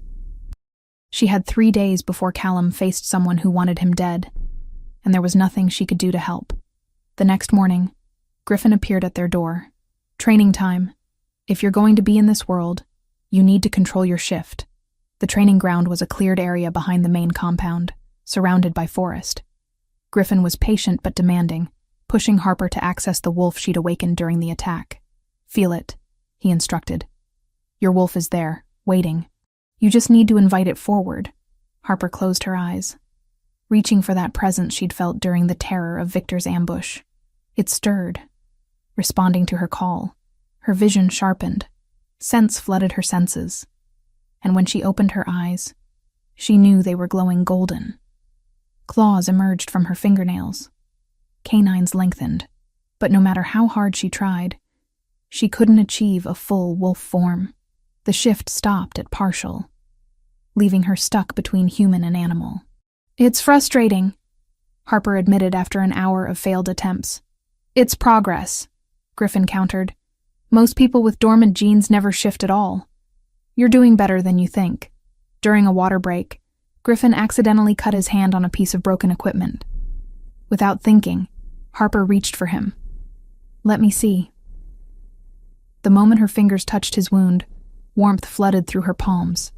She had 3 days before Callum faced someone who wanted him dead, and there was nothing she could do to help. The next morning, Griffin appeared at their door. "Training time. If you're going to be in this world, you need to control your shift." The training ground was a cleared area behind the main compound, surrounded by forest. Griffin was patient but demanding, pushing Harper to access the wolf she'd awakened during the attack. "Feel it," he instructed. "Your wolf is there, waiting. You just need to invite it forward." Harper closed her eyes, reaching for that presence she'd felt during the terror of Victor's ambush. It stirred, responding to her call. Her vision sharpened. Sense flooded her senses. And when she opened her eyes, she knew they were glowing golden. Claws emerged from her fingernails. Canines lengthened. But no matter how hard she tried, she couldn't achieve a full wolf form. The shift stopped at partial, leaving her stuck between human and animal. "It's frustrating," Harper admitted after an hour of failed attempts. "It's progress," Griffin countered. "Most people with dormant genes never shift at all. You're doing better than you think." During a water break, Griffin accidentally cut his hand on a piece of broken equipment. Without thinking, Harper reached for him. "Let me see." The moment her fingers touched his wound, warmth flooded through her palms.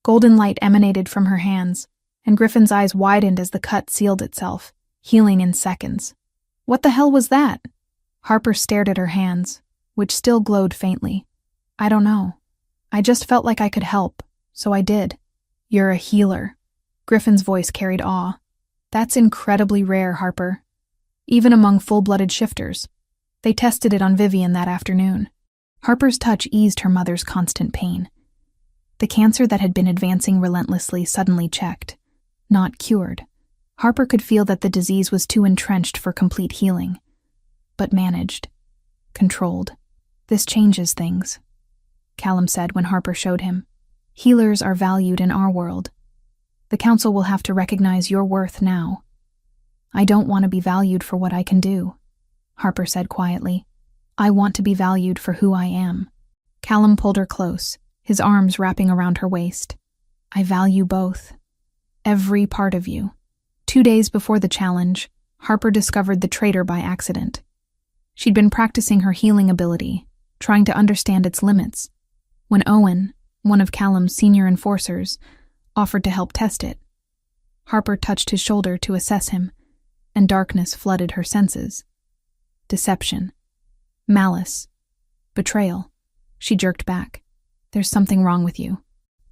Golden light emanated from her hands, and Griffin's eyes widened as the cut sealed itself, healing in seconds. "What the hell was that?" Harper stared at her hands, which still glowed faintly. "I don't know. I just felt like I could help, so I did." "You're a healer." Griffin's voice carried awe. "That's incredibly rare, Harper. Even among full-blooded shifters. They tested it on Vivian that afternoon." Harper's touch eased her mother's constant pain. The cancer that had been advancing relentlessly suddenly checked, not cured. Harper could feel that the disease was too entrenched for complete healing, but managed, controlled. "This changes things." Callum said when Harper showed him. Healers are valued in our world. The council will have to recognize your worth now. I don't want to be valued for what I can do, Harper said quietly. I want to be valued for who I am. Callum pulled her close, his arms wrapping around her waist. I value both. Every part of you. 2 days before the challenge, Harper discovered the traitor by accident. She'd been practicing her healing ability, trying to understand its limits, when Owen, one of Callum's senior enforcers, offered to help test it. Harper touched his shoulder to assess him, and darkness flooded her senses. Deception. Malice. Betrayal. She jerked back. There's something wrong with you.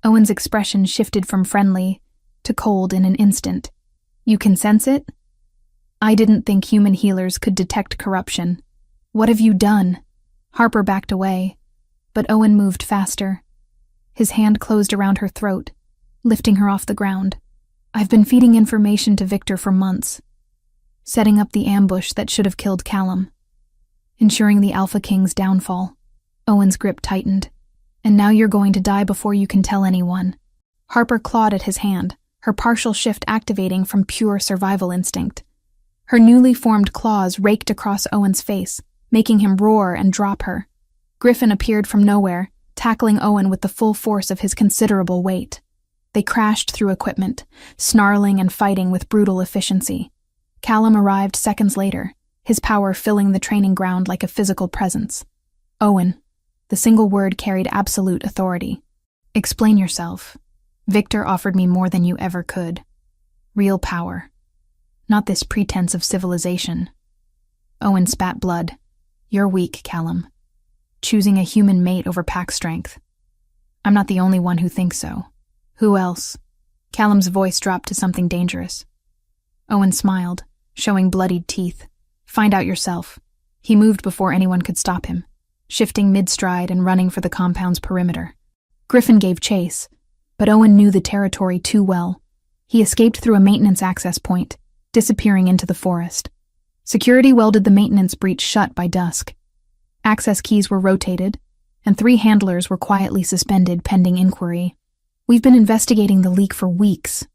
Owen's expression shifted from friendly to cold in an instant. You can sense it? I didn't think human healers could detect corruption. What have you done? Harper backed away, but Owen moved faster. His hand closed around her throat, lifting her off the ground. I've been feeding information to Victor for months, setting up the ambush that should have killed Callum, ensuring the Alpha King's downfall. Owen's grip tightened. And now you're going to die before you can tell anyone. Harper clawed at his hand, her partial shift activating from pure survival instinct. Her newly formed claws raked across Owen's face, making him roar and drop her. Griffin appeared from nowhere, tackling Owen with the full force of his considerable weight. They crashed through equipment, snarling and fighting with brutal efficiency. Callum arrived seconds later, his power filling the training ground like a physical presence. Owen. The single word carried absolute authority. Explain yourself. Victor offered me more than you ever could. Real power. Not this pretense of civilization. Owen spat blood. You're weak, Callum. Choosing a human mate over pack strength. I'm not the only one who thinks so. Who else? Callum's voice dropped to something dangerous. Owen smiled, showing bloodied teeth. Find out yourself. He moved before anyone could stop him, shifting mid-stride and running for the compound's perimeter. Griffin gave chase, but Owen knew the territory too well. He escaped through a maintenance access point, disappearing into the forest. Security welded the maintenance breach shut by dusk. Access keys were rotated, and 3 handlers were quietly suspended pending inquiry. We've been investigating the leak for weeks,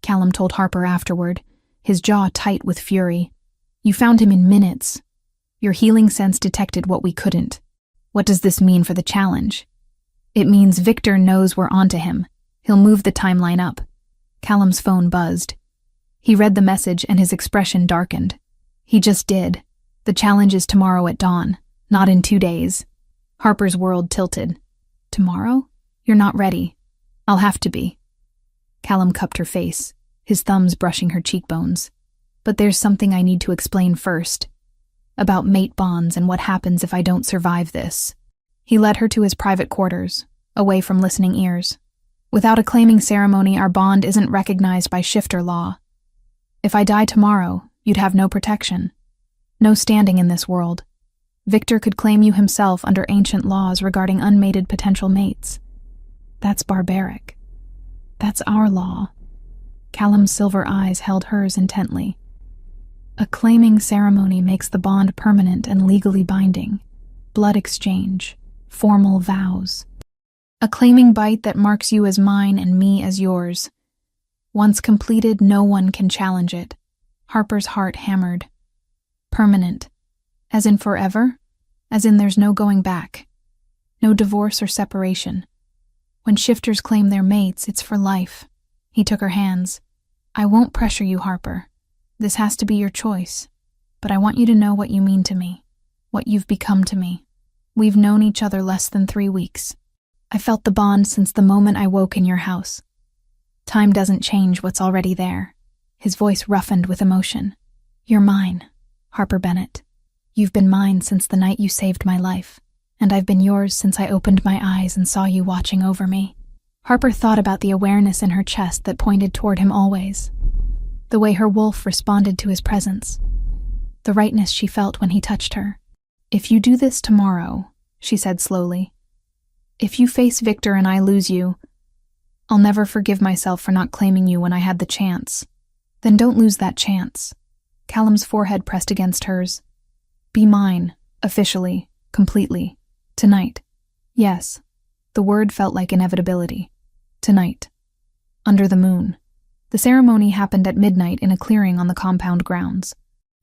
Callum told Harper afterward, his jaw tight with fury. You found him in minutes. Your healing sense detected what we couldn't. What does this mean for the challenge? It means Victor knows we're onto him. He'll move the timeline up. Callum's phone buzzed. He read the message and his expression darkened. He just did. The challenge is tomorrow at dawn, not in 2 days. Harper's world tilted. Tomorrow? You're not ready. I'll have to be. Callum cupped her face, his thumbs brushing her cheekbones. But there's something I need to explain first. About mate bonds and what happens if I don't survive this. He led her to his private quarters, away from listening ears. Without a claiming ceremony, our bond isn't recognized by shifter law. If I die tomorrow, you'd have no protection. No standing in this world. Victor could claim you himself under ancient laws regarding unmated potential mates. That's barbaric. That's our law. Callum's silver eyes held hers intently. A claiming ceremony makes the bond permanent and legally binding. Blood exchange. Formal vows. A claiming bite that marks you as mine and me as yours. Once completed, no one can challenge it. Harper's heart hammered. Permanent. As in forever? As in there's no going back. No divorce or separation. When shifters claim their mates, it's for life. He took her hands. I won't pressure you, Harper. This has to be your choice. But I want you to know what you mean to me. What you've become to me. We've known each other less than 3 weeks. I felt the bond since the moment I woke in your house. Time doesn't change what's already there. His voice roughened with emotion. You're mine, Harper Bennett. You've been mine since the night you saved my life, and I've been yours since I opened my eyes and saw you watching over me. Harper thought about the awareness in her chest that pointed toward him always. The way her wolf responded to his presence. The rightness she felt when he touched her. If you do this tomorrow, she said slowly, if you face Victor and I lose you, I'll never forgive myself for not claiming you when I had the chance. Then don't lose that chance. Callum's forehead pressed against hers. Be mine, officially, completely, tonight. Yes, The word felt like inevitability. Tonight. Under the moon. The ceremony happened at midnight in a clearing on the compound grounds.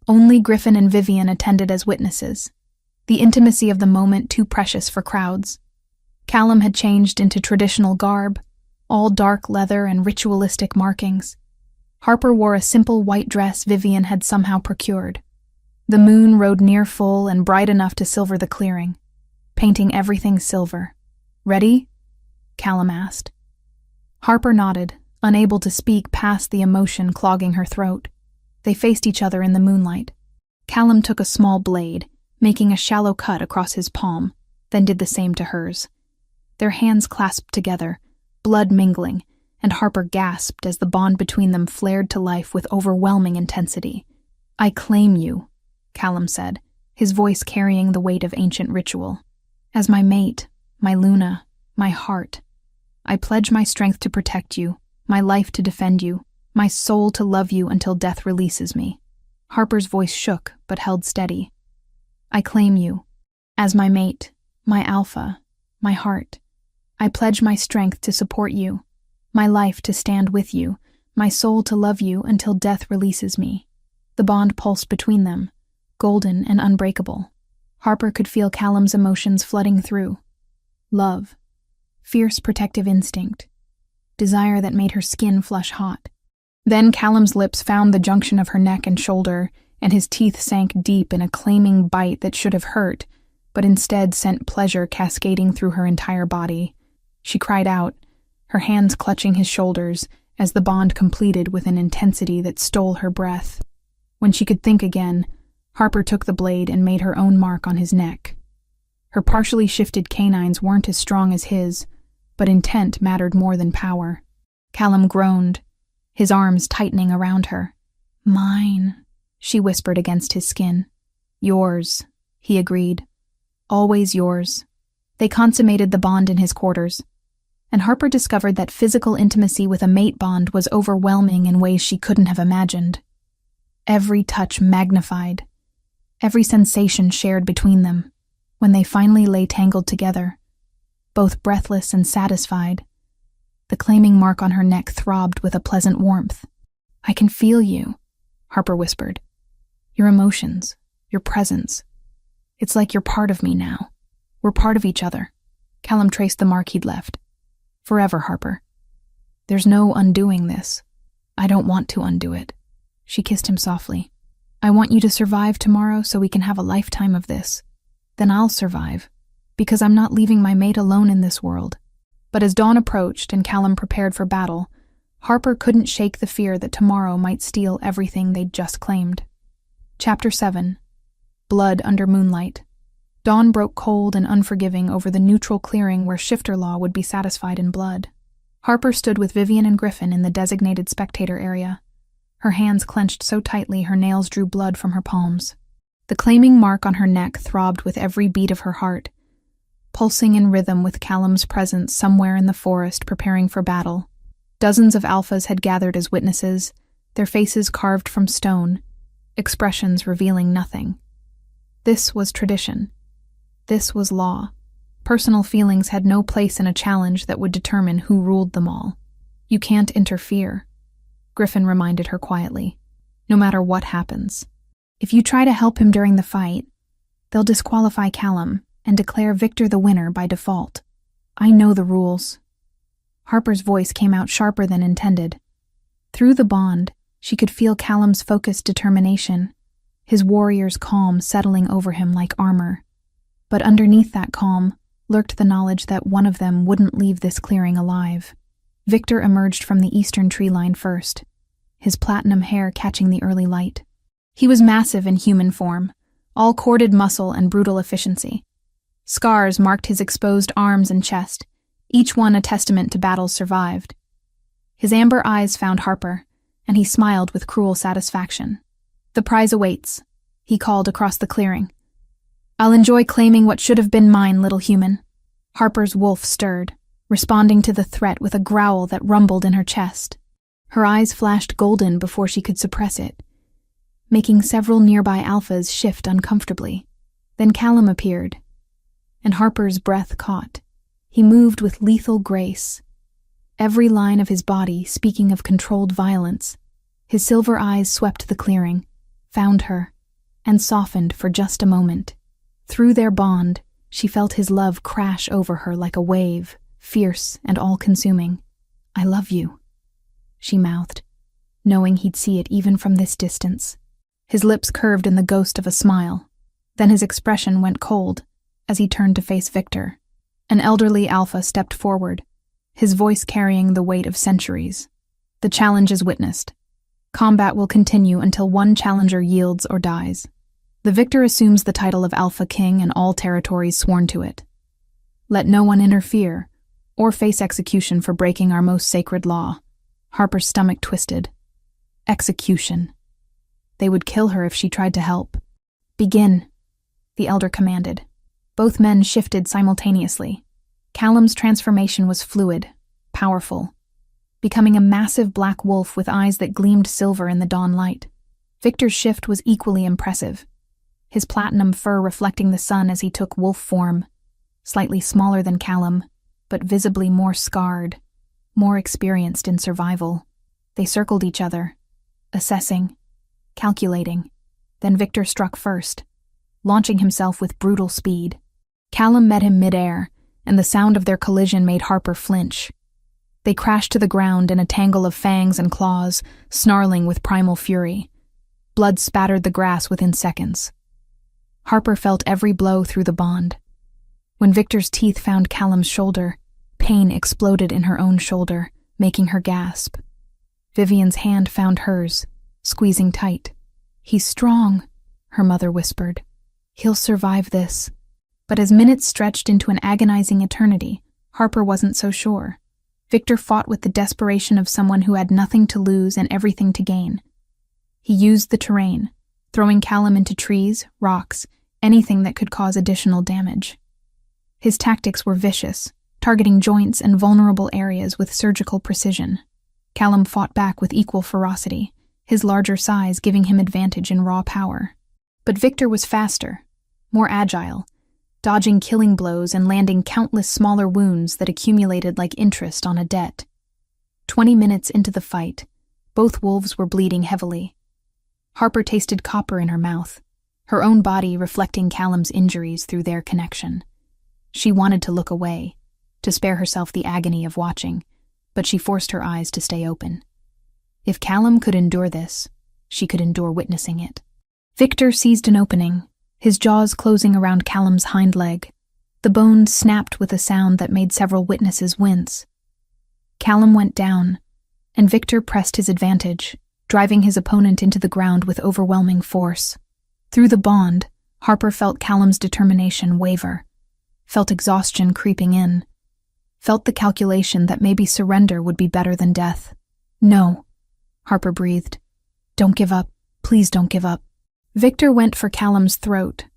Only Griffin and Vivian attended as witnesses. The intimacy of the moment too precious for crowds. Callum had changed into traditional garb, all dark leather and ritualistic markings. Harper wore a simple white dress Vivian had somehow procured. The moon rode near full and bright enough to silver the clearing, painting everything silver. "Ready?" Callum asked. Harper nodded, unable to speak past the emotion clogging her throat. They faced each other in the moonlight. Callum took a small blade, making a shallow cut across his palm, then did the same to hers. Their hands clasped together, blood mingling, and Harper gasped as the bond between them flared to life with overwhelming intensity. "I claim you," Callum said, his voice carrying the weight of ancient ritual. "As my mate, my Luna, my heart. I pledge my strength to protect you, my life to defend you, my soul to love you until death releases me." Harper's voice shook but held steady. "I claim you. As my mate, my alpha, my heart. I pledge my strength to support you, my life to stand with you, my soul to love you until death releases me." The bond pulsed between them, golden and unbreakable. Harper could feel Callum's emotions flooding through. Love, fierce protective instinct, desire that made her skin flush hot. Then Callum's lips found the junction of her neck and shoulder, and his teeth sank deep in a claiming bite that should have hurt, but instead sent pleasure cascading through her entire body. She cried out, her hands clutching his shoulders, as the bond completed with an intensity that stole her breath. When she could think again, Harper took the blade and made her own mark on his neck. Her partially shifted canines weren't as strong as his, but intent mattered more than power. Callum groaned, his arms tightening around her. "Mine," she whispered against his skin. "Yours," he agreed. "Always yours." They consummated the bond in his quarters, and Harper discovered that physical intimacy with a mate bond was overwhelming in ways she couldn't have imagined. Every touch magnified, every sensation shared between them. When they finally lay tangled together, both breathless and satisfied, the claiming mark on her neck throbbed with a pleasant warmth. "I can feel you," Harper whispered. "Your emotions, your presence. It's like you're part of me now. We're part of each other." Callum traced the mark he'd left. "Forever, Harper. There's no undoing this. I don't want to undo it." She kissed him softly. "I want you to survive tomorrow so we can have a lifetime of this. Then I'll survive, because I'm not leaving my mate alone in this world." But as dawn approached and Callum prepared for battle, Harper couldn't shake the fear that tomorrow might steal everything they'd just claimed. Chapter 7. Blood Under Moonlight. Dawn broke cold and unforgiving over the neutral clearing where shifter law would be satisfied in blood. Harper stood with Vivian and Griffin in the designated spectator area. Her hands clenched so tightly her nails drew blood from her palms. The claiming mark on her neck throbbed with every beat of her heart, pulsing in rhythm with Callum's presence somewhere in the forest preparing for battle. Dozens of alphas had gathered as witnesses, their faces carved from stone, expressions revealing nothing. This was tradition. This was law. Personal feelings had no place in a challenge that would determine who ruled them all. "You can't interfere," Griffin reminded her quietly, "no matter what happens. If you try to help him during the fight, they'll disqualify Callum and declare Victor the winner by default. I know the rules." Harper's voice came out sharper than intended. Through the bond, she could feel Callum's focused determination, his warrior's calm settling over him like armor. But underneath that calm lurked the knowledge that one of them wouldn't leave this clearing alive. Victor emerged from the eastern tree line first, his platinum hair catching the early light. He was massive in human form, all corded muscle and brutal efficiency. Scars marked his exposed arms and chest, each one a testament to battles survived. His amber eyes found Harper, and he smiled with cruel satisfaction. "The prize awaits," he called across the clearing. "I'll enjoy claiming what should have been mine, little human." Harper's wolf stirred, responding to the threat with a growl that rumbled in her chest. Her eyes flashed golden before she could suppress it, making several nearby alphas shift uncomfortably. Then Callum appeared, and Harper's breath caught. He moved with lethal grace, every line of his body speaking of controlled violence. His silver eyes swept the clearing, found her, and softened for just a moment. Through their bond, she felt his love crash over her like a wave, fierce and all-consuming. "I love you," she mouthed, knowing he'd see it even from this distance. His lips curved in the ghost of a smile. Then his expression went cold as he turned to face Victor. An elderly alpha stepped forward, his voice carrying the weight of centuries. "The challenge is witnessed. Combat will continue until one challenger yields or dies. The victor assumes the title of Alpha King and all territories sworn to it. Let no one interfere or face execution for breaking our most sacred law." Harper's stomach twisted. Execution. They would kill her if she tried to help. "Begin," the elder commanded. Both men shifted simultaneously. Callum's transformation was fluid, powerful, becoming a massive black wolf with eyes that gleamed silver in the dawn light. Victor's shift was equally impressive, his platinum fur reflecting the sun as he took wolf form, slightly smaller than Callum, but visibly more scarred, more experienced in survival. They circled each other, assessing, calculating. Then Victor struck first, launching himself with brutal speed. Callum met him midair, and the sound of their collision made Harper flinch. They crashed to the ground in a tangle of fangs and claws, snarling with primal fury. Blood spattered the grass within seconds. Harper felt every blow through the bond. When Victor's teeth found Callum's shoulder, pain exploded in her own shoulder, making her gasp. Vivian's hand found hers, squeezing tight. "He's strong," her mother whispered. "He'll survive this." But as minutes stretched into an agonizing eternity, Harper wasn't so sure. Victor fought with the desperation of someone who had nothing to lose and everything to gain. He used the terrain, throwing Callum into trees, rocks, anything that could cause additional damage. His tactics were vicious, targeting joints and vulnerable areas with surgical precision. Callum fought back with equal ferocity, his larger size giving him advantage in raw power. But Victor was faster, more agile, dodging killing blows and landing countless smaller wounds that accumulated like interest on a debt. 20 minutes into the fight, both wolves were bleeding heavily. Harper tasted copper in her mouth, her own body reflecting Callum's injuries through their connection. She wanted to look away, to spare herself the agony of watching, but she forced her eyes to stay open. If Callum could endure this, she could endure witnessing it. Victor seized an opening, his jaws closing around Callum's hind leg. The bones snapped with a sound that made several witnesses wince. Callum went down, and Victor pressed his advantage, driving his opponent into the ground with overwhelming force. Through the bond, Harper felt Callum's determination waver, felt exhaustion creeping in, felt the calculation that maybe surrender would be better than death. "No," Harper breathed. "Don't give up. Please don't give up." Victor went for Callum's throat,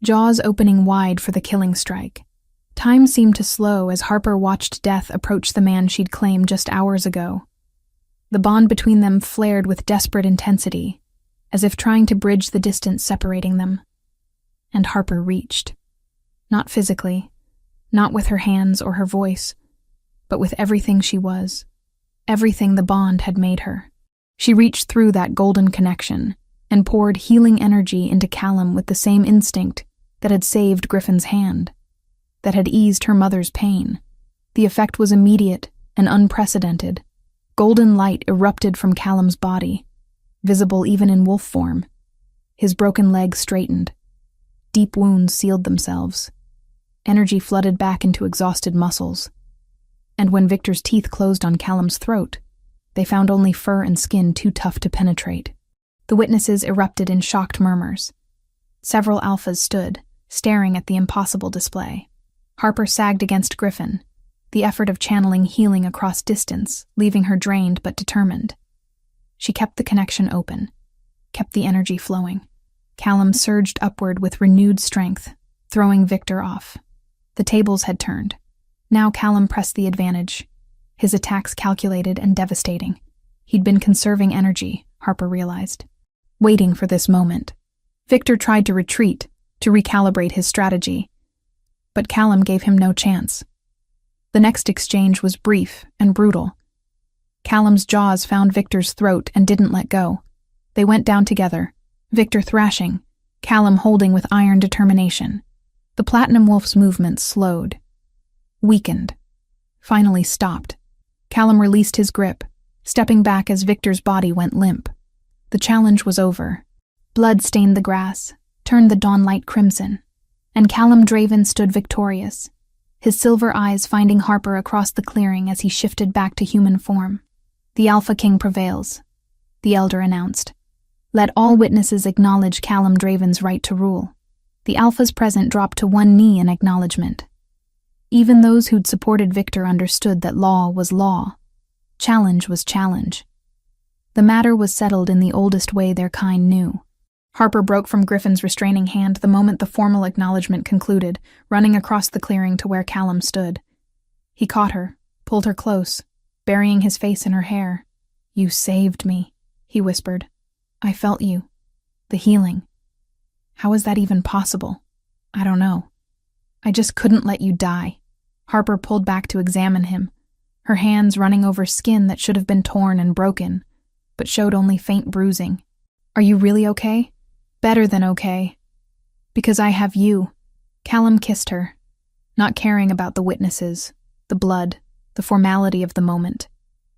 jaws opening wide for the killing strike. Time seemed to slow as Harper watched death approach the man she'd claimed just hours ago. The bond between them flared with desperate intensity, as if trying to bridge the distance separating them. And Harper reached. Not physically, not with her hands or her voice, but with everything she was, everything the bond had made her. She reached through that golden connection and poured healing energy into Callum with the same instinct that had saved Griffin's hand, that had eased her mother's pain. The effect was immediate and unprecedented. Golden light erupted from Callum's body, visible even in wolf form. His broken leg straightened. Deep wounds sealed themselves. Energy flooded back into exhausted muscles. And when Victor's teeth closed on Callum's throat, they found only fur and skin too tough to penetrate. The witnesses erupted in shocked murmurs. Several alphas stood, staring at the impossible display. Harper sagged against Griffin, the effort of channeling healing across distance, leaving her drained but determined. She kept the connection open, kept the energy flowing. Callum surged upward with renewed strength, throwing Victor off. The tables had turned. Now Callum pressed the advantage, his attacks calculated and devastating. He'd been conserving energy, Harper realized, waiting for this moment. Victor tried to retreat, to recalibrate his strategy, but Callum gave him no chance. The next exchange was brief and brutal. Callum's jaws found Victor's throat and didn't let go. They went down together, Victor thrashing, Callum holding with iron determination. The Platinum Wolf's movements slowed, weakened, finally stopped. Callum released his grip, stepping back as Victor's body went limp. The challenge was over. Blood stained the grass, turned the dawnlight crimson, and Callum Draven stood victorious, his silver eyes finding Harper across the clearing as he shifted back to human form. "The Alpha King prevails," the Elder announced. "Let all witnesses acknowledge Callum Draven's right to rule." The Alphas present dropped to one knee in acknowledgement. Even those who'd supported Victor understood that law was law. Challenge was challenge. The matter was settled in the oldest way their kind knew. Harper broke from Griffin's restraining hand the moment the formal acknowledgement concluded, running across the clearing to where Callum stood. He caught her, pulled her close, burying his face in her hair. "You saved me," he whispered. "I felt you. The healing. How is that even possible? I don't know. I just couldn't let you die." Harper pulled back to examine him, her hands running over skin that should have been torn and broken, but showed only faint bruising. "Are you really okay?" "Better than okay. Because I have you." Callum kissed her, not caring about the witnesses, the blood, the formality of the moment.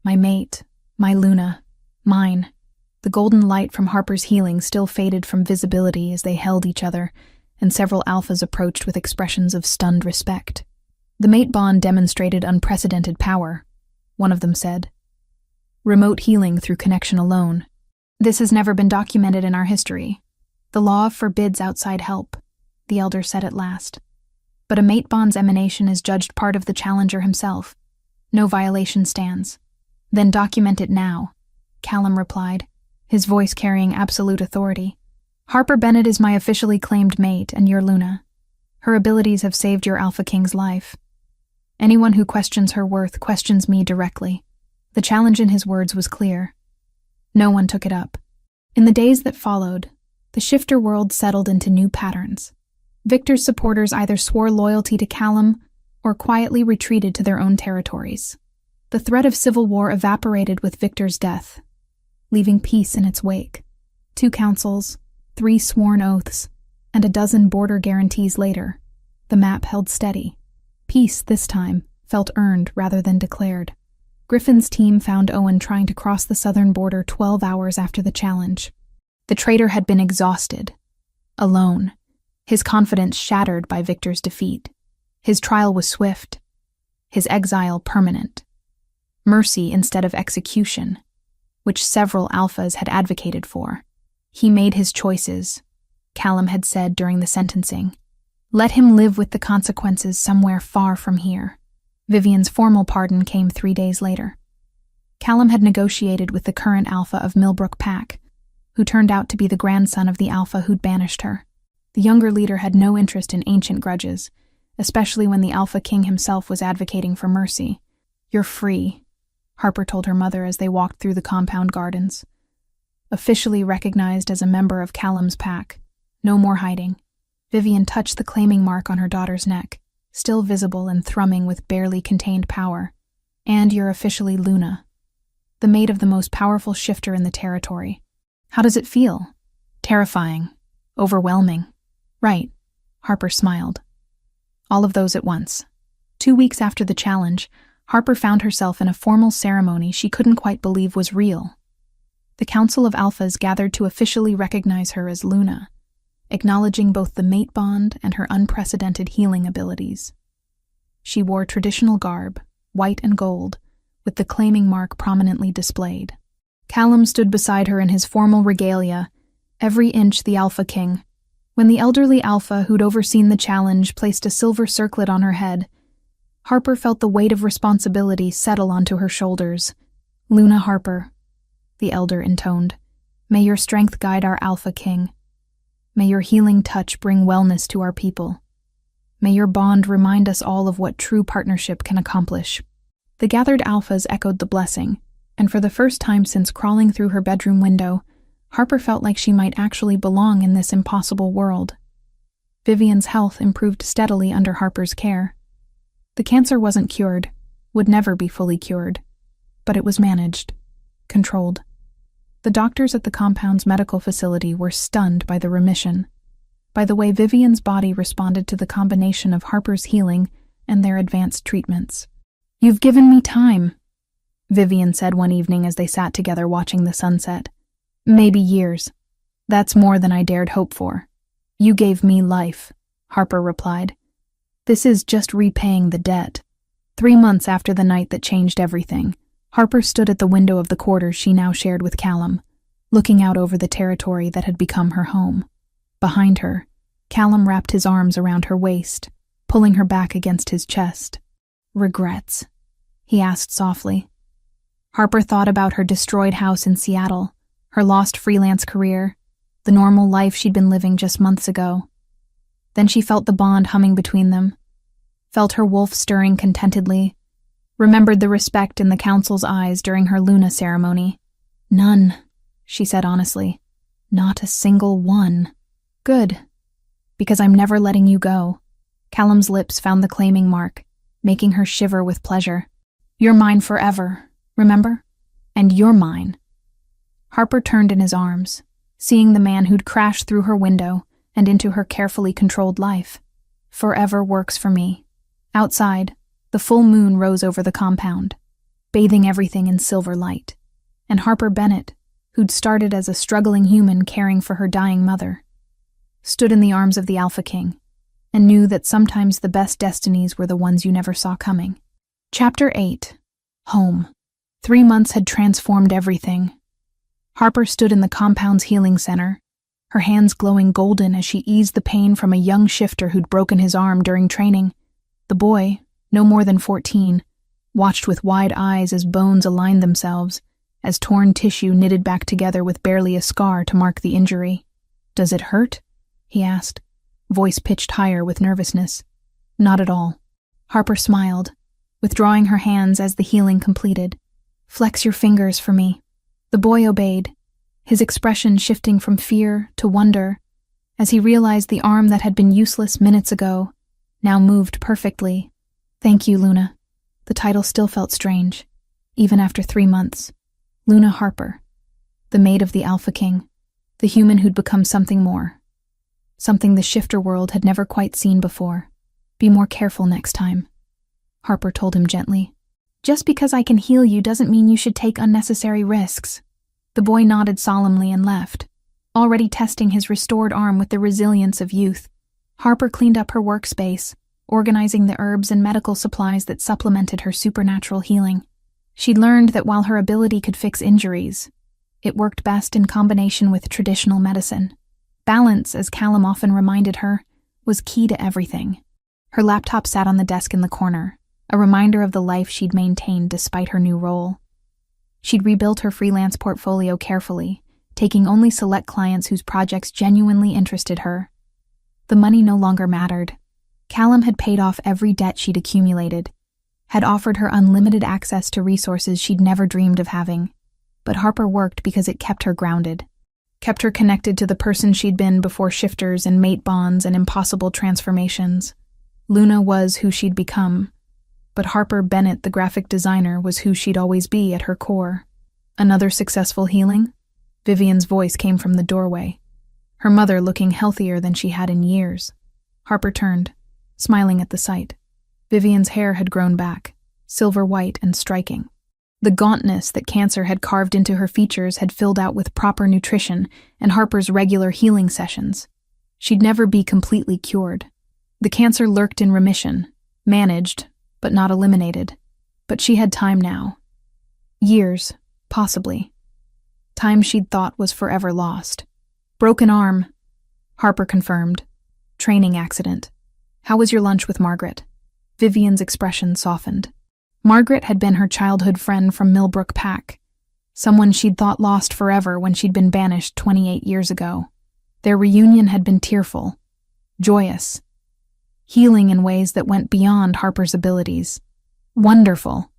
"My mate, my Luna, mine." The golden light from Harper's healing still faded from visibility as they held each other, and several alphas approached with expressions of stunned respect. "The mate bond demonstrated unprecedented power," one of them said. "Remote healing through connection alone. This has never been documented in our history. The law forbids outside help," the Elder said at last. "But a mate bond's emanation is judged part of the challenger himself. No violation stands." "Then document it now," Callum replied, his voice carrying absolute authority. "Harper Bennett is my officially claimed mate and your Luna. Her abilities have saved your Alpha King's life. Anyone who questions her worth questions me directly." The challenge in his words was clear. No one took it up. In the days that followed, the shifter world settled into new patterns. Victor's supporters either swore loyalty to Callum or quietly retreated to their own territories. The threat of civil war evaporated with Victor's death, leaving peace in its wake. 2 councils, 3 sworn oaths, and a dozen border guarantees later, the map held steady. Peace, this time, felt earned rather than declared. Griffin's team found Owen trying to cross the southern border 12 hours after the challenge. The traitor had been exhausted, alone, his confidence shattered by Victor's defeat. His trial was swift, his exile permanent. Mercy instead of execution, which several alphas had advocated for. He made his choices, Callum had said during the sentencing. Let him live with the consequences somewhere far from here. Vivian's formal pardon came 3 days later. Callum had negotiated with the current alpha of Millbrook Pack, who turned out to be the grandson of the alpha who'd banished her. The younger leader had no interest in ancient grudges, especially when the Alpha King himself was advocating for mercy. "You're free," Harper told her mother as they walked through the compound gardens. Officially recognized as a member of Callum's pack. No more hiding. Vivian touched the claiming mark on her daughter's neck, still visible and thrumming with barely contained power. "And you're officially Luna, the mate of the most powerful shifter in the territory. How does it feel?" "Terrifying. Overwhelming." "Right," Harper smiled. All of those at once. 2 weeks after the challenge, Harper found herself in a formal ceremony she couldn't quite believe was real. The Council of Alphas gathered to officially recognize her as Luna, acknowledging both the mate bond and her unprecedented healing abilities. She wore traditional garb, white and gold, with the claiming mark prominently displayed. Callum stood beside her in his formal regalia, every inch the Alpha King. When the elderly Alpha who'd overseen the challenge placed a silver circlet on her head, Harper felt the weight of responsibility settle onto her shoulders. "Luna Harper," the Elder intoned, "may your strength guide our Alpha King. May your healing touch bring wellness to our people. May your bond remind us all of what true partnership can accomplish." The gathered alphas echoed the blessing, and for the first time since crawling through her bedroom window, Harper felt like she might actually belong in this impossible world. Vivian's health improved steadily under Harper's care. The cancer wasn't cured, would never be fully cured, but it was managed, controlled. The doctors at the compound's medical facility were stunned by the remission, by the way Vivian's body responded to the combination of Harper's healing and their advanced treatments. "You've given me time," Vivian said one evening as they sat together watching the sunset. "Maybe years. That's more than I dared hope for." "You gave me life," Harper replied. "This is just repaying the debt." 3 months after the night that changed everything, Harper stood at the window of the quarters she now shared with Callum, looking out over the territory that had become her home. Behind her, Callum wrapped his arms around her waist, pulling her back against his chest. "Regrets?" he asked softly. Harper thought about her destroyed house in Seattle, her lost freelance career, the normal life she'd been living just months ago. Then she felt the bond humming between them, felt her wolf stirring contentedly, remembered the respect in the council's eyes during her Luna ceremony. "None," she said honestly. "Not a single one." "Good, because I'm never letting you go." Callum's lips found the claiming mark, making her shiver with pleasure. "You're mine forever, remember? And you're mine." Harper turned in his arms, seeing the man who'd crashed through her window and into her carefully controlled life. "Forever works for me." Outside, the full moon rose over the compound, bathing everything in silver light, and Harper Bennett, who'd started as a struggling human caring for her dying mother, stood in the arms of the Alpha King and knew that sometimes the best destinies were the ones you never saw coming. Chapter 8. Home. 3 months had transformed everything. Harper stood in the compound's healing center, her hands glowing golden as she eased the pain from a young shifter who'd broken his arm during training. The boy, no more than 14, watched with wide eyes as bones aligned themselves, as torn tissue knitted back together with barely a scar to mark the injury. "Does it hurt?" he asked, voice pitched higher with nervousness. "Not at all." Harper smiled, withdrawing her hands as the healing completed. "Flex your fingers for me." The boy obeyed, his expression shifting from fear to wonder as he realized the arm that had been useless minutes ago now moved perfectly. "Thank you, Luna." The title still felt strange, even after 3 months. Luna Harper, the maid of the Alpha King, the human who'd become something more, something the shifter world had never quite seen before. "Be more careful next time," Harper told him gently. "Just because I can heal you doesn't mean you should take unnecessary risks." The boy nodded solemnly and left, already testing his restored arm with the resilience of youth. Harper cleaned up her workspace, organizing the herbs and medical supplies that supplemented her supernatural healing. She'd learned that while her ability could fix injuries, it worked best in combination with traditional medicine. Balance, as Callum often reminded her, was key to everything. Her laptop sat on the desk in the corner, a reminder of the life she'd maintained despite her new role. She'd rebuilt her freelance portfolio carefully, taking only select clients whose projects genuinely interested her. The money no longer mattered. Callum had paid off every debt she'd accumulated, had offered her unlimited access to resources she'd never dreamed of having. But Harper worked because it kept her grounded, kept her connected to the person she'd been before shifters and mate bonds and impossible transformations. Luna was who she'd become, but Harper Bennett, the graphic designer, was who she'd always be at her core. "Another successful healing?" Vivian's voice came from the doorway, her mother looking healthier than she had in years. Harper turned, smiling at the sight. Vivian's hair had grown back, silver white and striking. The gauntness that cancer had carved into her features had filled out with proper nutrition and Harper's regular healing sessions. She'd never be completely cured. The cancer lurked in remission, managed, but not eliminated. But she had time now. Years, possibly. Time she'd thought was forever lost. "Broken arm," Harper confirmed. "Training accident. How was your lunch with Margaret?" Vivian's expression softened. Margaret had been her childhood friend from Millbrook Pack, someone she'd thought lost forever when she'd been banished 28 years ago. Their reunion had been tearful, joyous, healing in ways that went beyond Harper's abilities. "Wonderful.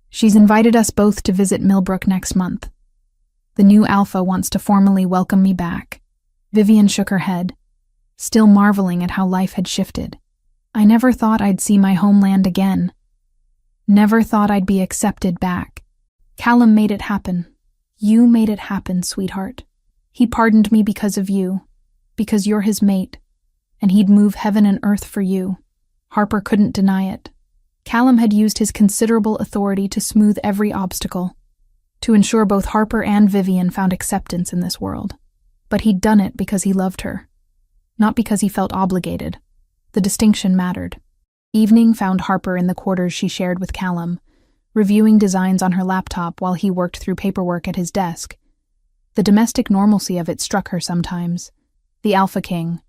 She's invited us both to visit Millbrook next month. The new Alpha wants to formally welcome me back." Vivian shook her head, still marveling at how life had shifted. I never thought I'd see my homeland again. Never thought I'd be accepted back. Callum made it happen. You made it happen, sweetheart. He pardoned me because of you, because you're his mate, and he'd move heaven and earth for you. Harper couldn't deny it. Callum had used his considerable authority to smooth every obstacle, to ensure both Harper and Vivian found acceptance in this world. But he'd done it because he loved her, not because he felt obligated. The distinction mattered. Evening found Harper in the quarters she shared with Callum, reviewing designs on her laptop while he worked through paperwork at his desk. The domestic normalcy of it struck her sometimes. The Alpha King,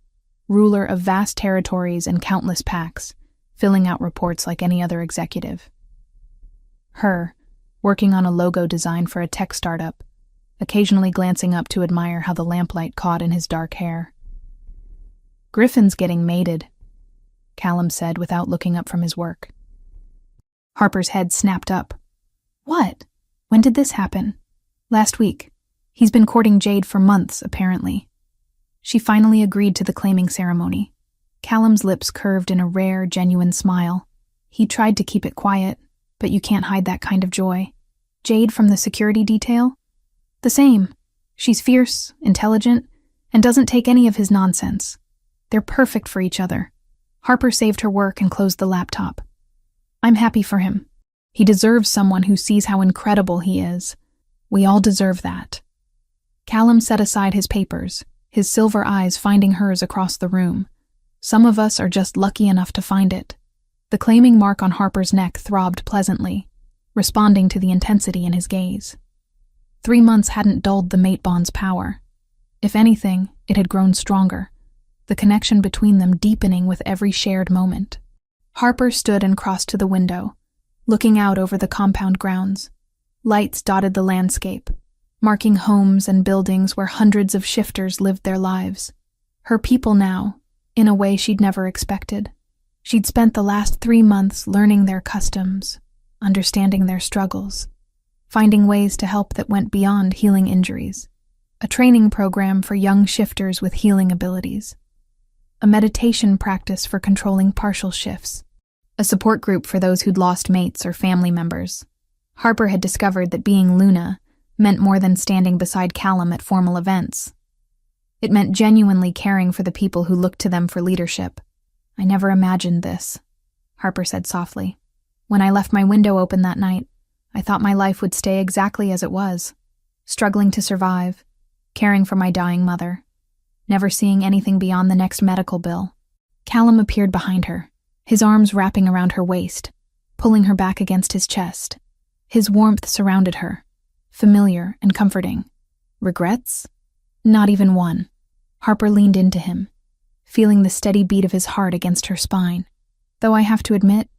ruler of vast territories and countless packs, filling out reports like any other executive. Her, working on a logo design for a tech startup, occasionally glancing up to admire how the lamplight caught in his dark hair. Griffin's getting mated, Callum said without looking up from his work. Harper's head snapped up. What? When did this happen? Last week. He's been courting Jade for months, apparently. She finally agreed to the claiming ceremony. Callum's lips curved in a rare, genuine smile. He tried to keep it quiet, but you can't hide that kind of joy. Jade from the security detail? The same. She's fierce, intelligent, and doesn't take any of his nonsense. They're perfect for each other. Harper saved her work and closed the laptop. I'm happy for him. He deserves someone who sees how incredible he is. We all deserve that. Callum set aside his papers, his silver eyes finding hers across the room. Some of us are just lucky enough to find it. The claiming mark on Harper's neck throbbed pleasantly, responding to the intensity in his gaze. 3 months hadn't dulled the mate bond's power. If anything, it had grown stronger, the connection between them deepening with every shared moment. Harper stood and crossed to the window, looking out over the compound grounds. Lights dotted the landscape, marking homes and buildings where hundreds of shifters lived their lives. Her people now, in a way she'd never expected. She'd spent the last 3 months learning their customs, understanding their struggles, finding ways to help that went beyond healing injuries. A training program for young shifters with healing abilities. A meditation practice for controlling partial shifts. A support group for those who'd lost mates or family members. Harper had discovered that being Luna meant more than standing beside Callum at formal events. It meant genuinely caring for the people who looked to them for leadership. I never imagined this, Harper said softly. When I left my window open that night, I thought my life would stay exactly as it was, struggling to survive, caring for my dying mother, never seeing anything beyond the next medical bill. Callum appeared behind her, his arms wrapping around her waist, pulling her back against his chest. His warmth surrounded her, familiar and comforting. Regrets? Not even one. Harper leaned into him, feeling the steady beat of his heart against her spine. Though I have to admit,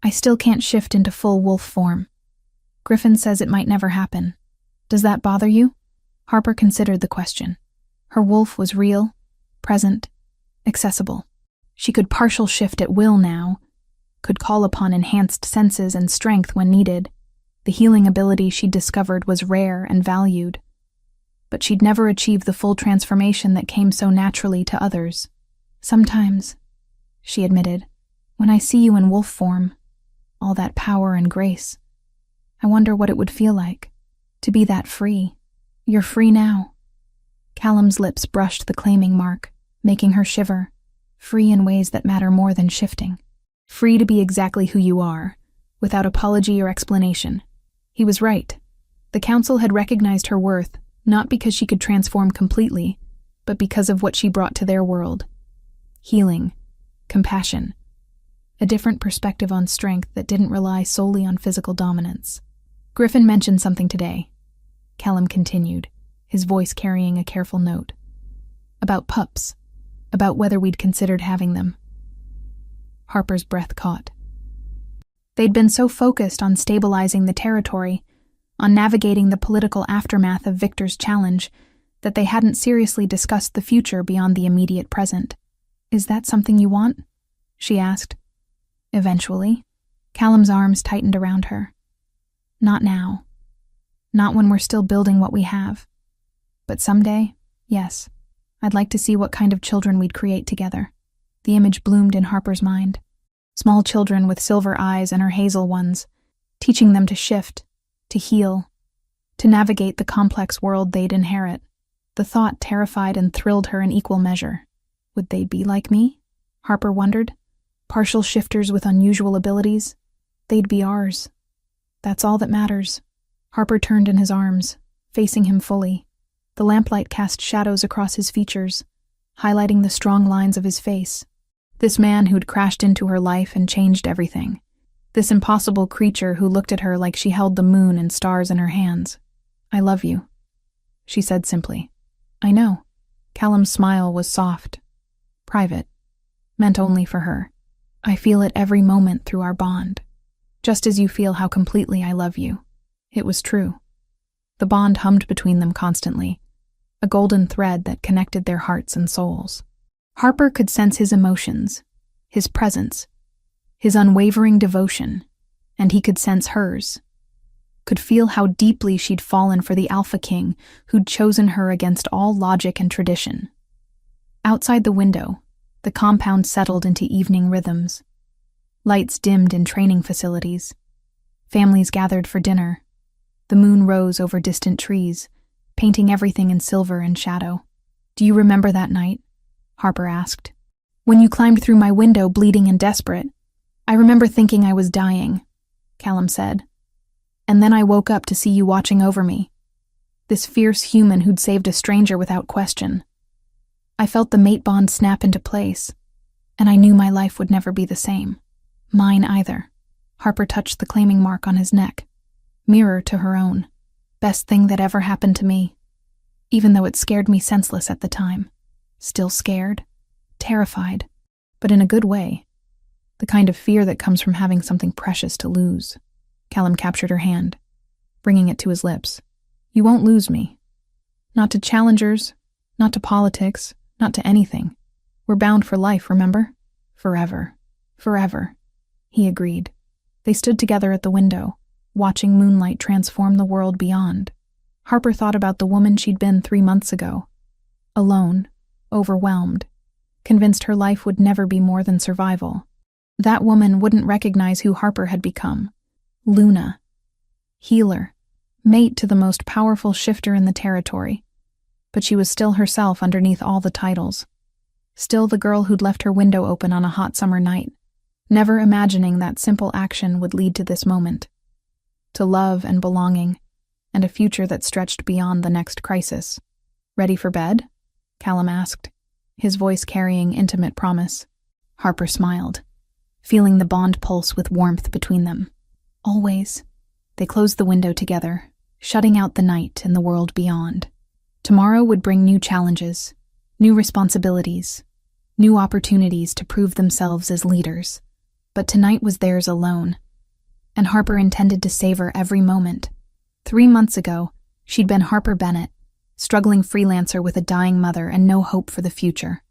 I still can't shift into full wolf form. Griffin says it might never happen. Does that bother you? Harper considered the question. Her wolf was real, present, accessible. She could partial shift at will now, could call upon enhanced senses and strength when needed. The healing ability she'd discovered was rare and valued. But she'd never achieved the full transformation that came so naturally to others. Sometimes, she admitted, when I see you in wolf form, all that power and grace, I wonder what it would feel like, to be that free. You're free now. Callum's lips brushed the claiming mark, making her shiver, free in ways that matter more than shifting. Free to be exactly who you are, without apology or explanation. He was right. The council had recognized her worth, not because she could transform completely, but because of what she brought to their world. Healing, compassion, a different perspective on strength that didn't rely solely on physical dominance. Griffin mentioned something today, Callum continued, his voice carrying a careful note. About pups, about whether we'd considered having them. Harper's breath caught. They'd been so focused on stabilizing the territory, on navigating the political aftermath of Victor's challenge, that they hadn't seriously discussed the future beyond the immediate present. Is that something you want? She asked. Eventually. Callum's arms tightened around her. Not now. Not when we're still building what we have. But someday, yes. I'd like to see what kind of children we'd create together. The image bloomed in Harper's mind. Small children with silver eyes and her hazel ones, teaching them to shift, to heal, to navigate the complex world they'd inherit. The thought terrified and thrilled her in equal measure. Would they be like me? Harper wondered. Partial shifters with unusual abilities? They'd be ours. That's all that matters. Harper turned in his arms, facing him fully. The lamplight cast shadows across his features, highlighting the strong lines of his face. This man who'd crashed into her life and changed everything. This impossible creature who looked at her like she held the moon and stars in her hands. I love you, she said simply. I know. Callum's smile was soft, private, meant only for her. I feel it every moment through our bond, just as you feel how completely I love you. It was true. The bond hummed between them constantly, a golden thread that connected their hearts and souls. Harper could sense his emotions, his presence, his unwavering devotion, and he could sense hers, could feel how deeply she'd fallen for the Alpha King who'd chosen her against all logic and tradition. Outside the window, the compound settled into evening rhythms. Lights dimmed in training facilities. Families gathered for dinner. The moon rose over distant trees, painting everything in silver and shadow. Do you remember that night? Harper asked. When you climbed through my window bleeding and desperate. I remember thinking I was dying, Callum said. And then I woke up to see you watching over me. This fierce human who'd saved a stranger without question. I felt the mate bond snap into place, and I knew my life would never be the same. Mine either. Harper touched the claiming mark on his neck. Mirror to her own. Best thing that ever happened to me. Even though it scared me senseless at the time. Still scared. Terrified. But in a good way. The kind of fear that comes from having something precious to lose. Callum captured her hand, bringing it to his lips. You won't lose me. Not to challengers, not to politics, not to anything. We're bound for life, remember? Forever. Forever. He agreed. They stood together at the window, watching moonlight transform the world beyond. Harper thought about the woman she'd been 3 months ago. Alone, overwhelmed, convinced her life would never be more than survival. That woman wouldn't recognize who Harper had become. Luna. Healer. Mate to the most powerful shifter in the territory. But she was still herself underneath all the titles. Still the girl who'd left her window open on a hot summer night, never imagining that simple action would lead to this moment. To love and belonging, and a future that stretched beyond the next crisis. Ready for bed? Callum asked, his voice carrying intimate promise. Harper smiled, feeling the bond pulse with warmth between them. Always. They closed the window together, shutting out the night and the world beyond. Tomorrow would bring new challenges, new responsibilities, new opportunities to prove themselves as leaders. But tonight was theirs alone, and Harper intended to savor every moment. 3 months ago, she'd been Harper Bennett, struggling freelancer with a dying mother and no hope for the future.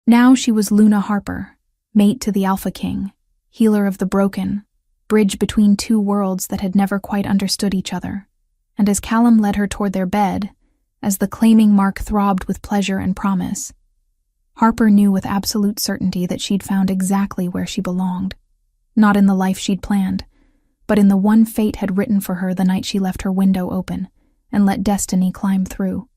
Now she was Luna Harper, mate to the Alpha King, healer of the broken, bridge between two worlds that had never quite understood each other. And as Callum led her toward their bed, as the claiming mark throbbed with pleasure and promise, Harper knew with absolute certainty that she'd found exactly where she belonged. Not in the life she'd planned, but in the one fate had written for her the night she left her window open and let destiny climb through.